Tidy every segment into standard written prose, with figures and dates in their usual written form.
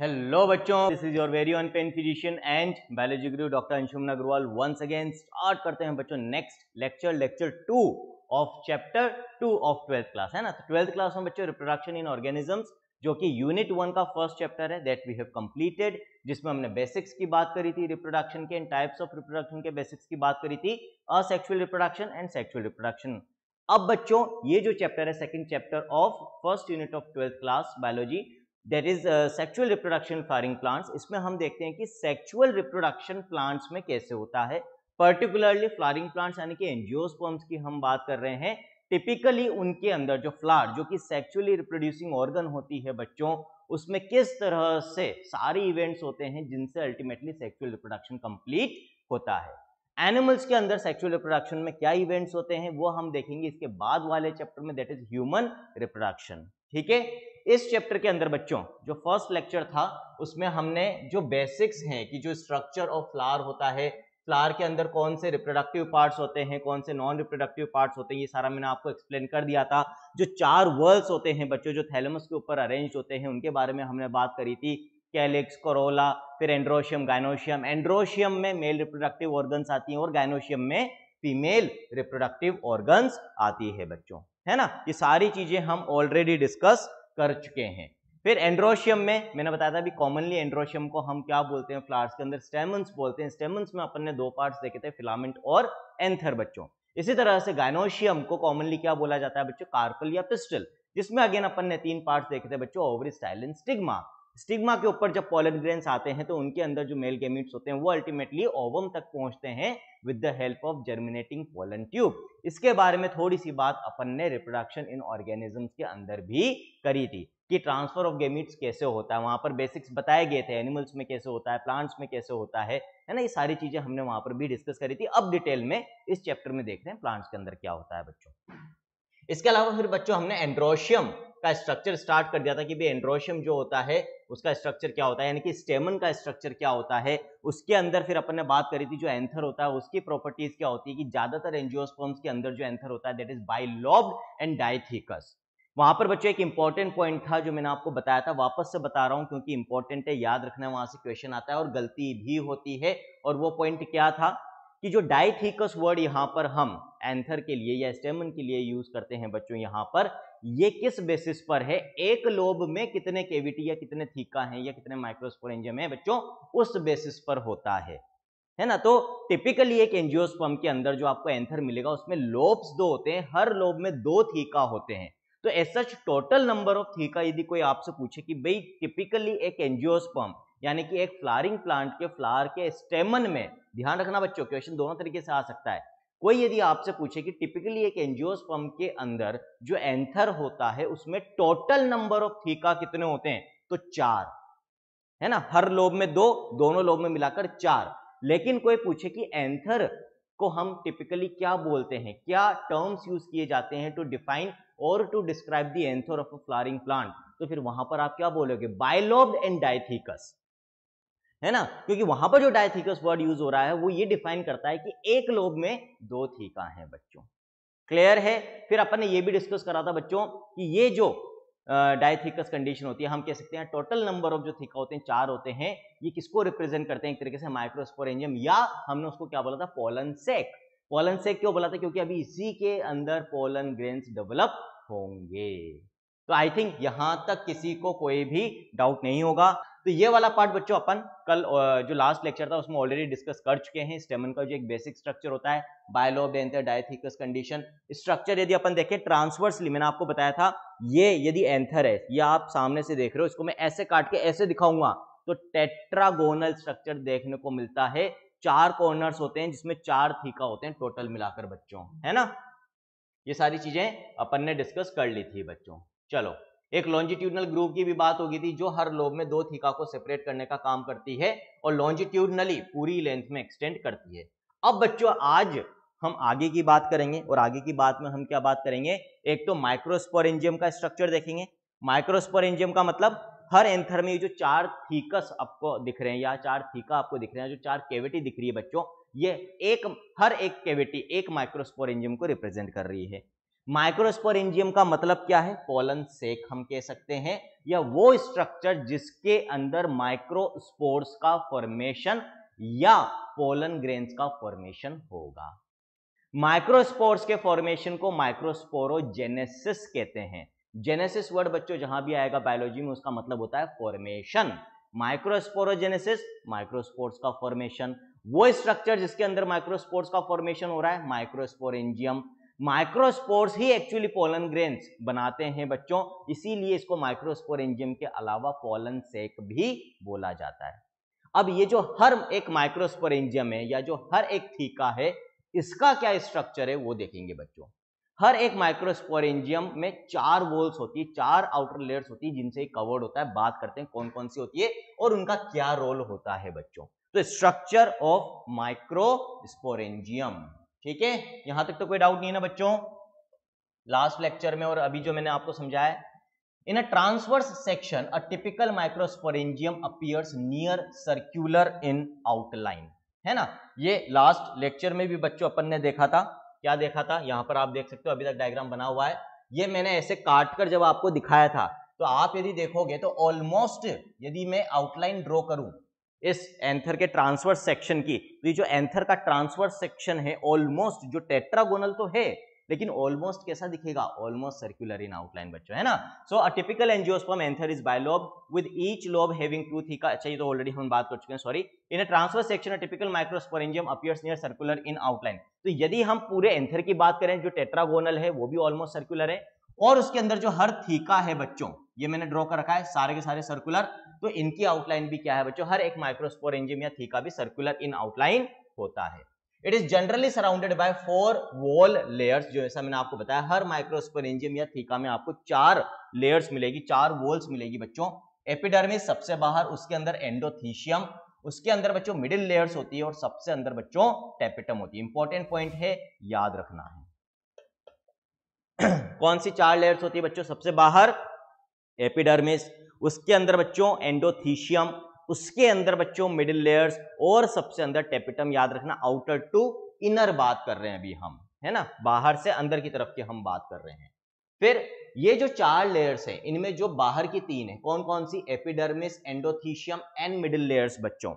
Hello बच्चों, this is your very own pain physician and biology guru doctor Anshuman Agrawal. Once again start करते हैं बच्चों next lecture 2 of chapter 2 of 12th class, है ना। तो 12th क्लास में बच्चों रिप्रोडक्शन इन ऑर्गेनिजम्स, जो कि यूनिट 1 का फर्स्ट चैप्टर है, दैट वी हैव कंप्लीटेड, जिसमें हमने बेसिक्स की बात करी थी रिप्रोडक्शन के, टाइप्स ऑफ रिप्रोडक्शन के बेसिक्स की बात करी थी, asexual reproduction and sexual reproduction. अब बच्चों ये जो चैप्टर है, second chapter of first unit of 12th class biology, that is sexual reproduction flowering plants, इसमें हम देखते हैं कि सेक्सुअल रिप्रोडक्शन प्लांट्स में कैसे होता है। पर्टिकुलरली फ्लावरिंग प्लांट्स यानी कि एंजियोस्पर्म्स की हम बात कर रहे हैं। टिपिकली उनके अंदर जो फ्लावर, जो कि सेक्सुअली रिप्रोड्यूसिंग ऑर्गन होती है बच्चों, उसमें किस तरह से सारे इवेंट्स होते हैं जिनसे अल्टीमेटली सेक्सुअल रिप्रोडक्शन कंप्लीट होता है। एनिमल्स के अंदर सेक्सुअल रिप्रोडक्शन में क्या इवेंट्स होते हैं वो हम देखेंगे इसके बाद वाले चैप्टर में, दैट इज ह्यूमन रिप्रोडक्शन। ठीक है, इस चैप्टर के अंदर बच्चों जो फर्स्ट लेक्चर था उसमें हमने जो बेसिक्स हैं कि जो स्ट्रक्चर ऑफ फ्लावर होता है, फ्लावर के अंदर कौन से रिप्रोडक्टिव पार्ट्स होते हैं, कौन से नॉन रिप्रोडक्टिव पार्ट्स होते हैं, ये सारा मैंने आपको एक्सप्लेन कर दिया था। जो 4 वर्ल्स होते हैं बच्चों, जो थैलेमस के ऊपर अरेंज होते हैं, उनके बारे में हमने बात करी थी। कैलिक्स, कोरोला, फिर एंड्रोशियम, गायनोशियम। एंड्रोशियम में मेल रिप्रोडक्टिव ऑर्गन्स आती हैं और गायनोशियम में फीमेल रिप्रोडक्टिव ऑर्गन्स आती है बच्चों, है ना। ये सारी चीजें हम ऑलरेडी डिस्कस कर चुके हैं। फिर एंड्रोशियम में मैंने बताया था, अभी कॉमनली एंड्रोशियम को हम क्या बोलते हैं, फ्लावर्स के अंदर स्टेमन्स बोलते हैं। स्टेमन्स में अपन ने 2 पार्ट्स देखे थे, फिलामेंट और एंथर बच्चों। इसी तरह से गायनोशियम को कॉमनली क्या बोला जाता है बच्चों, कार्पल या पिस्टल, जिसमें अगेन अपन ने 3 पार्ट्स देखे थे बच्चों, ovary, style and stigma. Stigma के ऊपर जब पॉलन ग्रेन्स आते हैं तो उनके अंदर जो मेल गैमीट्स होते हैं वो अल्टीमेटली ओवम तक पहुंचते हैं with the help of germinating pollen tube. इसके बारे में थोड़ी सी बात अपन ने रिप्रोडक्शन इन ऑर्गेनिजम्स के अंदर भी करी थी कि ट्रांसफर ऑफ गैमीट्स कैसे होता है, वहां पर बेसिक्स बताए गए थे, एनिमल्स में कैसे होता है, प्लांट्स में कैसे होता है ना। ये सारी चीजें हमने वहां पर भी डिस्कस करी थी। अब डिटेल में इस चैप्टर में देख रहे हैं प्लांट्स के अंदर क्या होता है बच्चों। इसके अलावा फिर बच्चों हमने एंड्रोशियम का स्ट्रक्चर स्टार्ट कर दिया था कि भाई एंड्रोशियम जो होता है उसका स्ट्रक्चर क्या होता है, यानी कि स्टेमन का स्ट्रक्चर क्या होता है। उसके अंदर फिर अपन ने बात करी थी जो एंथर होता है उसकी प्रॉपर्टीज क्या होती है, कि ज्यादातर एंजियोस्पर्म्स के अंदर जो एंथर होता है दैट इज बाइलोब्ड एंड डाइथिकस। वहां पर बच्चों एक इंपॉर्टेंट पॉइंट था जो मैंने आपको बताया था, वापस से बता रहा हूं क्योंकि इंपॉर्टेंट है, याद रखना, वहां से क्वेश्चन आता है और गलती भी होती है। और वो पॉइंट क्या था कि जो डाइथिकस वर्ड यहाँ पर हम एंथर के लिए या स्टेमन के लिए यूज करते हैं बच्चों, यहाँ पर ये किस बेसिस पर है, एक लोब में कितने केविटी या कितने थीका हैं या कितने माइक्रोस्पोरेंजियम है बच्चों, उस बेसिस पर होता है ना। तो टिपिकली एक एंजियोस्पर्म के अंदर जो आपको एंथर मिलेगा उसमें लोब्स 2 होते हैं, हर लोब में 2 थीका होते हैं। तो as such total number of theca यदि कोई आपसे पूछे कि भाई टिपिकली एक एंजियोस्पर्म यानी कि एक फ्लावरिंग प्लांट के फ्लावर के स्टेमन में, ध्यान रखना बच्चों क्वेश्चन दोनों तरीके से आ सकता है, कोई यदि आपसे पूछे कि टिपिकली एक एंजियोस्पर्म के अंदर जो एंथर होता है उसमें टोटल नंबर ऑफ थीका कितने होते हैं, तो 4, है ना। हर लोब में 2, दोनों लोब में मिलाकर 4। लेकिन कोई पूछे कि एंथर को हम टिपिकली क्या बोलते हैं, क्या टर्म्स यूज किए जाते हैं टू डिफाइन और to describe the anther of a flowering plant, तो फिर वहां पर आप क्या बोलोगे, बाइलोब्ड एंड डाइथिकस, है ना। क्योंकि वहां पर जो डाइथिकस वर्ड यूज हो रहा है वो ये डिफाइन करता है कि एक लोब में 2 थीका हैं बच्चों। क्लियर है। फिर अपन ने ये भी डिस्कस करा था बच्चों कि ये जो डाइथिकस कंडीशन होती है, हम कह सकते हैं टोटल नंबर ऑफ जो थीका होते हैं 4 होते हैं, ये किसको रिप्रेजेंट करते हैं, एक तरीके से माइक्रोस्पोरेंजियम, या हमने उसको क्या बोला था, पोलन सेक। पोलन सेक क्यों बोला था, क्योंकि अभी इसी के अंदर पोलन ग्रेन्स डेवलप होंगे। तो आई थिंक यहां तक किसी को कोई भी डाउट नहीं होगा। तो ये वाला पार्ट बच्चों अपन कल जो लास्ट लेक्चर था उसमें ऑलरेडी डिस्कस कर चुके हैं। स्टेमन का जो एक बेसिक स्ट्रक्चर होता है, बाइलोब्ड एंथर, डाइथिकस कंडीशन। स्ट्रक्चर यदि अपन देखें ट्रांसवर्सली, मैंने आपको बताया था, ये यदि एंथर है, ये आप सामने से देख रहे हो, इसको मैं ऐसे काट के ऐसे दिखाऊंगा तो टेट्रागोनल स्ट्रक्चर देखने को मिलता है। 4 कॉर्नर्स होते हैं जिसमें 4 थीका होते हैं टोटल मिलाकर बच्चों, है ना। ये सारी चीजें अपन ने डिस्कस कर ली थी बच्चों। चलो, एक लॉन्जिट्यूडनल ग्रुप की भी बात होगी थी जो हर लोब में 2 थीका को सेपरेट करने का काम करती है और लॉन्जिट्यूडनली पूरी लेंथ में एक्सटेंड करती है। अब बच्चों आज हम आगे की बात करेंगे और आगे की बात में हम क्या बात करेंगे, एक तो माइक्रोस्पोरेंजियम का स्ट्रक्चर देखेंगे। माइक्रोस्पोरेंजियम का मतलब हर एंथर में जो 4 थीकस आपको दिख रहे हैं या 4 थीका आपको दिख रहे हैं, जो 4 कैविटी दिख रही है बच्चों, ये हर एक कैविटी एक माइक्रोस्पोरेंजियम को रिप्रेजेंट कर रही है। माइक्रोस्पोरेंजियम का मतलब क्या है? पोलन सेक हम कह सकते हैं, या वो स्ट्रक्चर जिसके अंदर माइक्रोस्पोर्स का फॉर्मेशन या पोलन ग्रेन्स का फॉर्मेशन होगा। माइक्रोस्पोर्स के फॉर्मेशन को माइक्रोस्पोरोजेनेसिस कहते हैं। जेनेसिस वर्ड बच्चों जहां भी आएगा बायोलॉजी में उसका मतलब होता है फॉर्मेशन। माइक्रोस्पोरोजेनेसिस, माइक्रोस्पोर्स का फॉर्मेशन। वो स्ट्रक्चर जिसके अंदर माइक्रोस्पोर्स का फॉर्मेशन हो रहा है, माइक्रोस्पोरेंजियम। माइक्रोस्पोर्स ही एक्चुअली पोलन ग्रेन्स बनाते हैं बच्चों, इसीलिए इसको माइक्रोस्पोरेंजियम के अलावा पोलन सेक भी बोला जाता है। अब ये जो हर एक माइक्रोस्पोरेंजियम है या जो हर एक थीका है, इसका क्या स्ट्रक्चर है वो देखेंगे बच्चों। हर एक माइक्रोस्पोरेंजियम में 4 वॉल्स होती है, 4 आउटर लेयर्स होती है जिनसे कवर्ड होता है। बात करते हैं कौन कौन सी होती है और उनका क्या रोल होता है बच्चों। तो स्ट्रक्चर ऑफ माइक्रोस्पोरेंजियम, ठीक है, यहां तक तो कोई डाउट नहीं है ना बच्चों। लास्ट लेक्चर में और अभी जो मैंने आपको समझाया, in a transverse section a typical microsporangium appears near circular in outline, है ना। ये लास्ट लेक्चर में भी बच्चों अपन ने देखा था। क्या देखा था? यहां पर आप देख सकते हो, अभी तक डायग्राम बना हुआ है। ये मैंने ऐसे काट कर जब आपको दिखाया था, तो आप यदि देखोगे तो ऑलमोस्ट, यदि मैं आउटलाइन ड्रॉ करूं इस एंथर के ट्रांसवर्स सेक्शन की, तो ये जो एंथर का ट्रांसवर्स सेक्शन है ऑलमोस्ट जो टेट्रागोनल तो है, लेकिन ऑलमोस्ट कैसा दिखेगा? ऑलमोस्ट सर्कुलर इन आउटलाइन बच्चों, है ना। So a typical angiosperm anther is bilobe with each lobe having 2 theca. अच्छा, ये तो ऑलरेडी हम बात कर चुके हैं, sorry. In a transverse section a typical microsporangium appears near circular in outline. तो यदि हम पूरे एंथर की बात करें, जो टेट्रागोनल है वो भी ऑलमोस्ट सर्कुलर है, और उसके अंदर जो हर थीका है बच्चों, ये मैंने ड्रॉ कर रखा है, सारे के सारे सर्कुलर। तो इनकी आउटलाइन भी क्या है बच्चों? हर एक माइक्रोस्पोरेंजियम या थीका भी सर्कुलर इन आउटलाइन होता है। It is generally surrounded by 4 wall layers. जो ऐसा मैंने आपको बताया, हर माइक्रोस्पोरेंजियम या थीका में आपको 4 लेयर्स मिलेगी, 4 वॉल्स मिलेगी बच्चों। एपिडर्मिस सबसे बाहर, उसके अंदर एंडोथीशियम, उसके अंदर बच्चों मिडिल लेयर्स होती है, और सबसे अंदर बच्चों टेपिटम होती है। इंपॉर्टेंट पॉइंट है, याद रखना है। कौन सी 4 लेयर्स होती है बच्चों? सबसे बाहर एपिडर्मिस, उसके अंदर बच्चों एंडोथीशियम, उसके अंदर बच्चों मिडिल लेयर्स, और सबसे अंदर टेपिटम। याद रखना, आउटर टू इनर बात कर रहे हैं अभी हम, है ना, बाहर से अंदर की तरफ की हम बात कर रहे हैं। फिर ये जो 4 लेयर्स हैं, इनमें जो बाहर की 3 है, कौन कौन सी? Epidermis, endothecium and middle layers बच्चों।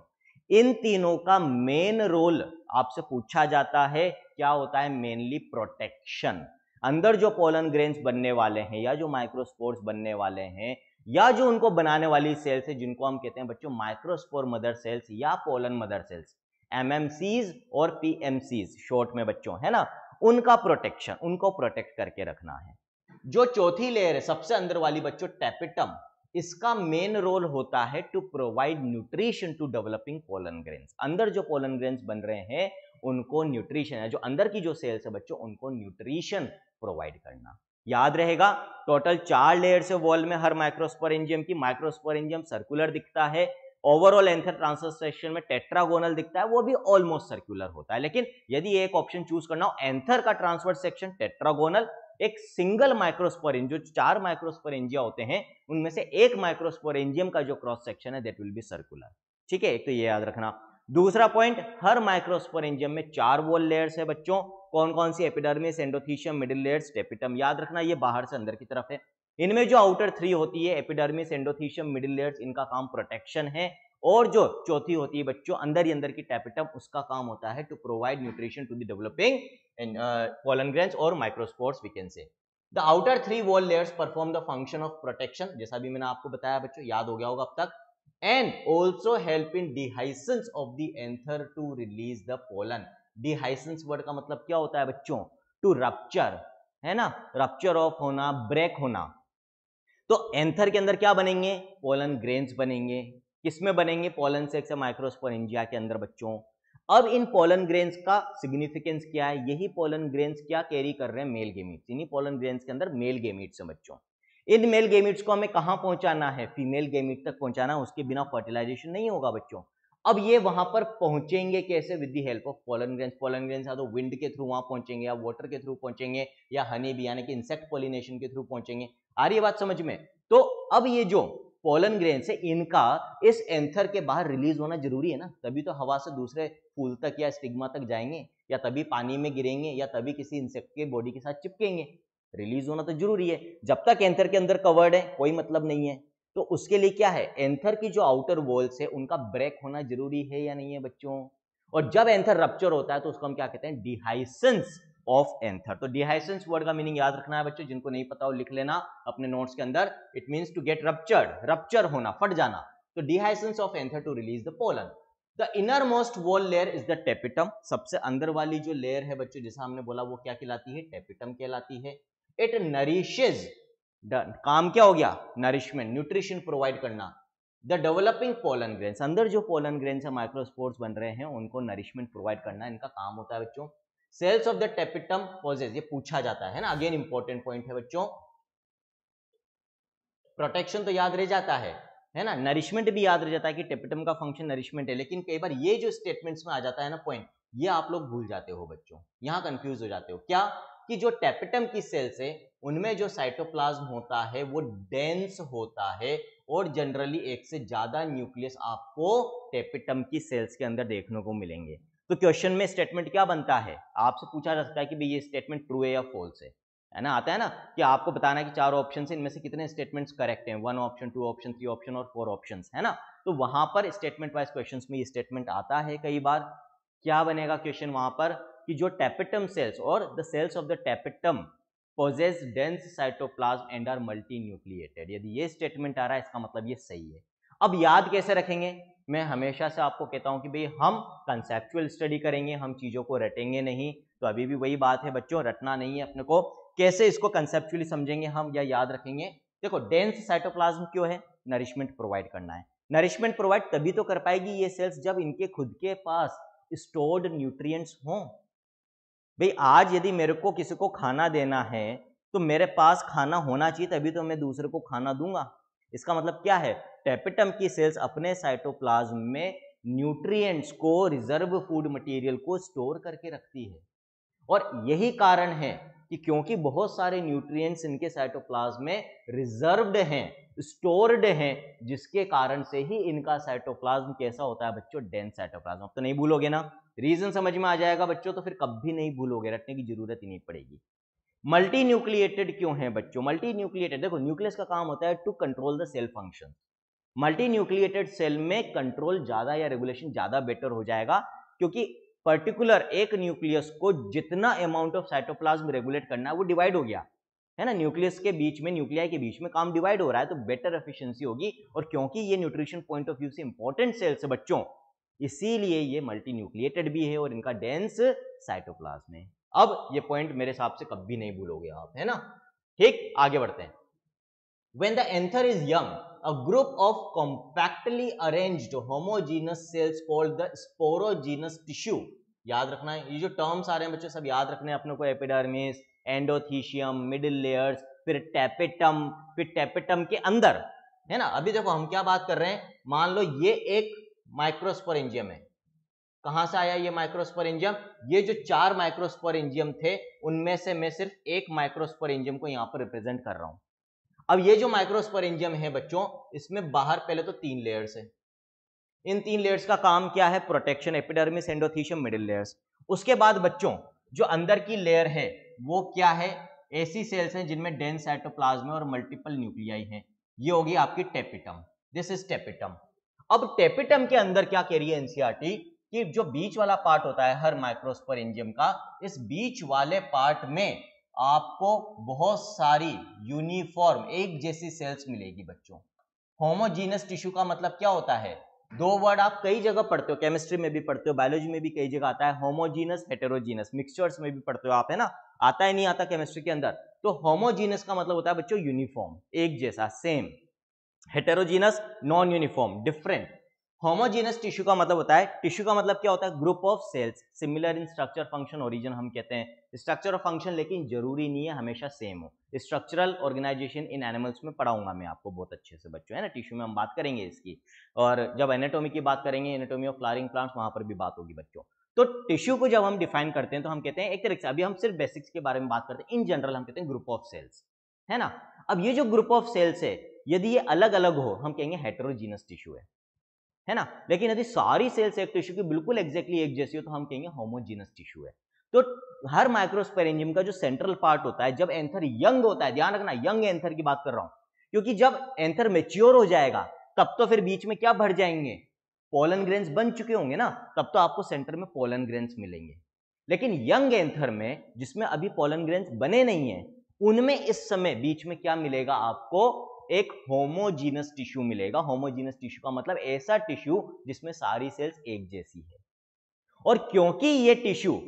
इन तीनों का मेन रोल आपसे पूछा जाता है, क्या होता है? Mainly protection. अंदर जो पोलन ग्रेन्स बनने वाले हैं या जो माइक्रोस्पोर्स बनने वाले हैं या जो उनको बनाने वाली सेल्स है, जिनको हम कहते हैं बच्चों माइक्रोस्पोर मदर सेल्स या पोलन मदर सेल्स, एमएमसीज और पीएमसीज शॉर्ट में बच्चों, है ना, उनका प्रोटेक्शन, उनको प्रोटेक्ट करके रखना है। जो चौथी लेयर है सबसे अंदर वाली बच्चों, टेपिटम, इसका मेन रोल होता है to provide nutrition to developing pollen grains. अंदर जो पोलन ग्रेन्स बन रहे हैं उनको न्यूट्रिशन है, जो अंदर की जो सेल्स है बच्चों, उनको न्यूट्रिशन प्रोवाइड करना। याद रहेगा, टोटल 4 लेयर्स है वॉल में हर माइक्रोस्पोरेंजियम की। माइक्रोस्पोरेंजियम सर्कुलर दिखता है, ओवरऑल एंथर ट्रांसवर्स सेक्शन में टेट्रागोनल दिखता है, वो भी ऑलमोस्ट सर्कुलर होता है। लेकिन यदि एक ऑप्शन चूज करना हो, एंथर का ट्रांसवर्स सेक्शन टेट्रागोनल, एक सिंगल माइक्रोस्पोरेंजियम, जो 4 माइक्रोस्पोरेंजिया होते हैं उनमें से एक माइक्रोस्पोरेंजियम का जो क्रॉस सेक्शन है दैट विल बी सर्कुलर, ठीक है। एक तो ये याद रखना। दूसरा पॉइंट, हर माइक्रोस्पोरेंजियम में 4 वॉल लेयर्स है बच्चों। कौन कौन सी? Epidermis, endothecium, middle layers, tapetum. याद रखना, ये बाहर से अंदर की तरफ है। इनमें जो आउटर 3 होती है, एपिडर्मिस, एंडोथीशियम, मिडिल लेयर्स, इनका काम प्रोटेक्शन है। और जो चौथी होती है बच्चों अंदर ही अंदर की टेपिटम, उसका काम होता है to provide nutrition to the developing pollen grains और microspores we can say. The outer 3 wall layers perform the function of protection, जैसा भी मैंने आपको बताया बच्चों, याद हो गया होगा अब तक। And also help in dehiscence of the anther to release the pollen. Dehiscence word का मतलब क्या होता है बच्चों? टू रप्चर, है ना, रप्चर ऑफ होना, ब्रेक होना। तो एंथर के अंदर क्या बनेंगे? पोलन ग्रेन्स बनेंगे। किसमें बनेंगे? पोलन सेक्स या माइक्रोस्पोरेंजिया के अंदर बच्चों। अब इन पोलन ग्रेन्स का सिग्निफिकेंस क्या है? यही पोलन ग्रेन्स क्या कैरी कर रहे हैं? Mail gametes. इन्हीं पोलन ग्रेन्स के अंदर मेल गेमीट्स हैं बच्चों। इन मेल गेमीट्स को हमें कहां पहुंचाना है? फीमेल गेमीट तक पहुंचाना, उसके बिना फर्टिलाइजेशन नहीं होगा बच्चों। अब ये वहां पर पहुंचेंगे कैसे? With the help of pollen grains. Pollen grains या तो विंड के थ्रू वहां पहुंचेंगे, या वाटर के थ्रू पहुंचेंगे, या हनी बी यानी कि इंसेक्ट पॉलिनेशन के थ्रू पहुंचेंगे। आ रही है बात समझ में? तो अब ये जो पोलन ग्रेन्स है, इनका इस एंथर के बाहर रिलीज होना जरूरी है ना, तभी तो हवा से दूसरे फूल तक या स्टिग्मा तक जाएंगे, या तभी पानी में गिरेंगे, या तभी किसी इंसेक्ट के बॉडी के साथ चिपकेंगे। रिलीज होना तो जरूरी है। जब तक एंथर के अंदर कवर्ड है कोई मतलब नहीं है। तो उसके लिए क्या है, एंथर की जो आउटर वॉल्स है उनका ब्रेक होना जरूरी है या नहीं है बच्चों। और जब एंथर रप्चर होता है तो उसको हम क्या कहते हैं, डिहाइसेंस ऑफ एंथर। तो डिहाइसेंस वर्ड का मीनिंग याद रखना है बच्चों, जिनको नहीं पता हो लिख लेना अपने नोट्स के अंदर। It means to get ruptured, rupture होना, फट जाना। तो dehiscence of anther to release the pollen. The inner most wall layer is the tapetum. सबसे अंदर वाली जो लेयर है बच्चों, जैसा हमने बोला, वो क्या कहलाती है, टेपिटम कहलाती है। इट नरिशेज, काम क्या हो गया, नरिशमेंट, न्यूट्रिशन प्रोवाइड करना। द डेवलपिंग पोलन ग्रेन्स, अंदर जो पोलन ग्रेन्स है, माइक्रोस्पोर्स बन रहे हैं, उनको नरिशमेंट प्रोवाइड करना इनका काम होता है बच्चों। Cells of the tapetum possess, ये पूछा जाता है ना, अगेन इंपॉर्टेंट पॉइंट है बच्चों। प्रोटेक्शन तो याद रह जाता है ना, नरिशमेंट भी याद रह जाता है कि टेपिटम का फंक्शन नरिशमेंट है। लेकिन कई बार ये जो स्टेटमेंट्स में आ जाता है ना पॉइंट, ये आप लोग भूल जाते हो बच्चों, यहां कंफ्यूज हो जाते हो। क्या कि जो टेपिटम की सेल्स है उनमें जो साइटोप्लाज्म होता है वो डेंस होता है, और जनरली एक से ज्यादा न्यूक्लियस आपको टेपिटम की सेल्स के अंदर देखने को मिलेंगे। तो क्वेश्चन में स्टेटमेंट क्या बनता है, आपसे पूछा जा सकता है कि भाई ये स्टेटमेंट ट्रू है या फॉल्स है ना, आता है ना कि आपको बताना है कि 4 ऑप्शन से इनमें से कितने स्टेटमेंट्स करेक्ट हैं, 1 ऑप्शन, 2 ऑप्शन, 3 ऑप्शन और 4 ऑप्शन, है ना। तो वहां पर स्टेटमेंट वाइज क्वेश्चंस में ये स्टेटमेंट आता है कई बार। क्या बनेगा क्वेश्चन वहां पर कि जो टेपिटम सेल्स और the cells of the tapetum possess dense cytoplasm and are multinucleated. यदि ये स्टेटमेंट आ रहा है इसका मतलब ये सही है। अब याद कैसे रखेंगे, मैं हमेशा से आपको कहता हूं कि भाई हम कंसेप्चुअल स्टडी करेंगे, हम चीजों को रटेंगे नहीं। तो अभी भी वही बात है बच्चों, रटना नहीं है अपने को। कैसे इसको कंसेप्चुअली समझेंगे हम या याद रखेंगे, देखो डेंस साइटोप्लाज्म क्यों है, नरिशमेंट प्रोवाइड करना है। नरिशमेंट प्रोवाइड तभी तो कर पाएगी ये सेल्स जब इनके खुद के पास स्टोर्ड न्यूट्रिएंट्स हों। भाई आज यदि मेरे को किसी को खाना देना है तो मेरे पास खाना होना चाहिए, तभी तो मैं दूसरे को खाना दूंगा। इसका मतलब क्या है, टेपिटम की सेल्स अपने साइटोप्लाज्म में न्यूट्रिएंट्स को, रिजर्व फूड मटेरियल को स्टोर करके रखती है। और यही कारण है कि क्योंकि बहुत सारे न्यूट्रिएंट्स इनके साइटोप्लाज्म में रिजर्व्ड हैं, स्टोर्ड हैं, जिसके कारण से ही इनका साइटोप्लाज्म कैसा होता है बच्चों, डेंस साइटोप्लाज्म। अब तो नहीं भूलोगे ना, रीजन समझ में आ जाएगा बच्चों, तो फिर कभी नहीं भूलोगे, रटने की जरूरत ही नहीं पड़ेगी। मल्टी न्यूक्लिएटेड क्यों है बच्चों, मल्टी न्यूक्लिएटेड, देखो न्यूक्लियस का काम होता है to control the cell function. Multinucleated cell में कंट्रोल ज्यादा या रेगुलेशन ज्यादा बेटर हो जाएगा, क्योंकि पर्टिकुलर एक न्यूक्लियस को जितना अमाउंट ऑफ साइटोप्लाज्म रेगुलेट करना है वो डिवाइड हो गया है ना, न्यूक्लियस के बीच में, न्यूक्लियाई के बीच में काम डिवाइड हो रहा है, तो बेटर एफिशिएंसी होगी। और क्योंकि ये न्यूट्रिशन पॉइंट ऑफ व्यू से इंपॉर्टेंट सेल्स है बच्चों, इसीलिए ये मल्टी न्यूक्लिएटेड भी है और इनका डेंस साइटोप्लाज्म है। अब ये पॉइंट मेरे हिसाब से कभी नहीं भूलोगे आप, है ना। ठीक, आगे बढ़ते हैं। When the anther is young, a group of compactly arranged homogeneous cells called the sporogenous tissue, याद रखना है, ये जो टर्म्स आ रहे हैं बच्चों सब याद रखने हैं अपने को, एपिडर्मिस, एंडोथीशियम, मिडिल लेयर्स, फिर टेपिटम के अंदर, है ना। अभी देखो हम क्या बात कर रहे हैं, मान लो ये एक माइक्रोस्पोरेंजियम है। कहां से आया ये माइक्रोस्पोरेंजियम, ये जो 4 माइक्रोस्पोरेंजियम थे उनमें से मैं सिर्फ एक माइक्रोस्पोरेंजियम को यहां पर रिप्रेजेंट कर रहा हूं। अब ये जो माइक्रोस्पोरेंजियम है बच्चों, इसमें बाहर पहले तो 3 लेयर्स है। इन 3 लेयर्स का काम क्या है, protection, epidermis, endothecium, middle layers. उसके बाद बच्चों जो अंदर की लेयर है वो क्या है, ऐसी सेल्स हैं जिनमें डेंस साइटोप्लाज्म और मल्टीपल न्यूक्लियाई हैं। ये होगी आपकी टेपिटम, दिस इज टेपिटम। अब टेपिटम के अंदर क्या कह रही है एनसीईआरटी कि जो बीच वाला पार्ट होता है हर माइक्रोस्पोरेंजियम का, इस बीच वाले पार्ट में आपको बहुत सारी यूनिफॉर्म एक जैसी सेल्स मिलेगी बच्चों। होमोजीनस टिश्यू का मतलब क्या होता है, 2 वर्ड आप कई जगह पढ़ते हो, केमिस्ट्री में भी पढ़ते हो, बायोलॉजी में भी कई जगह आता है, होमोजीनस, हेटेरोजीनस, मिक्सचर्स में भी पढ़ते हो आप, है ना, आता है नहीं आता केमिस्ट्री के अंदर। तो होमोजीनस का मतलब होता है बच्चों यूनिफॉर्म, एक जैसा, same. Heterogeneous, non uniform, different. Homogeneous tissue का मतलब होता है, टिश्यू का मतलब क्या होता है, group of cells similar in structure, function, origin हम कहते हैं। स्ट्रक्चर और फंक्शन लेकिन जरूरी नहीं है हमेशा सेम हो। स्ट्रक्चरल ऑर्गेनाइजेशन इन एनिमल्स में पढ़ाऊंगा मैं आपको बहुत अच्छे से बच्चों, है ना, टिश्यू में हम बात करेंगे इसकी, और जब एनाटॉमी की बात करेंगे, एनाटॉमी ऑफ फ्लावरिंग प्लांट्स, वहां पर भी बात होगी बच्चों। तो टिश्यू को जब हम डिफाइन करते हैं तो हम कहते हैं एक तरीके से, अभी हम सिर्फ बेसिक्स के बारे में बात करते हैं, इन जनरल हम कहते हैं ग्रुप ऑफ सेल्स, है ना। अब ये जो ग्रुप ऑफ सेल्स है यदि ये अलग अलग हो हम कहेंगे हेटेरोजीनस टिश्यू है ना। लेकिन यदि सारी सेल्स एक टिश्यू की बिल्कुल एग्जैक्टली एक जैसी हो तो हम कहेंगे होमोजीनस टिश्यू है। तो हर माइक्रोस्पोरेंजियम का जो सेंट्रल पार्ट होता है, जब एंथर यंग होता है, ध्यान रखना यंग एंथर की बात कर रहा हूं, क्योंकि जब एंथर मैच्योर हो जाएगा तब तो फिर बीच में क्या भर जाएंगे, पोलन ग्रेन्स बन चुके होंगे ना, तब तो आपको सेंटर में पोलन ग्रेन्स मिलेंगे। लेकिन यंग एंथर में जिसमें अभी पोलन ग्रेन्स बने नहीं है, उनमें इस समय बीच में क्या मिलेगा आपको, एक होमोजीनस टिश्यू मिलेगा। होमोजीनस टिश्यू का मतलब ऐसा टिश्यू जिसमें सारी सेल्स एक जैसी है। और क्योंकि ये टिश्यू,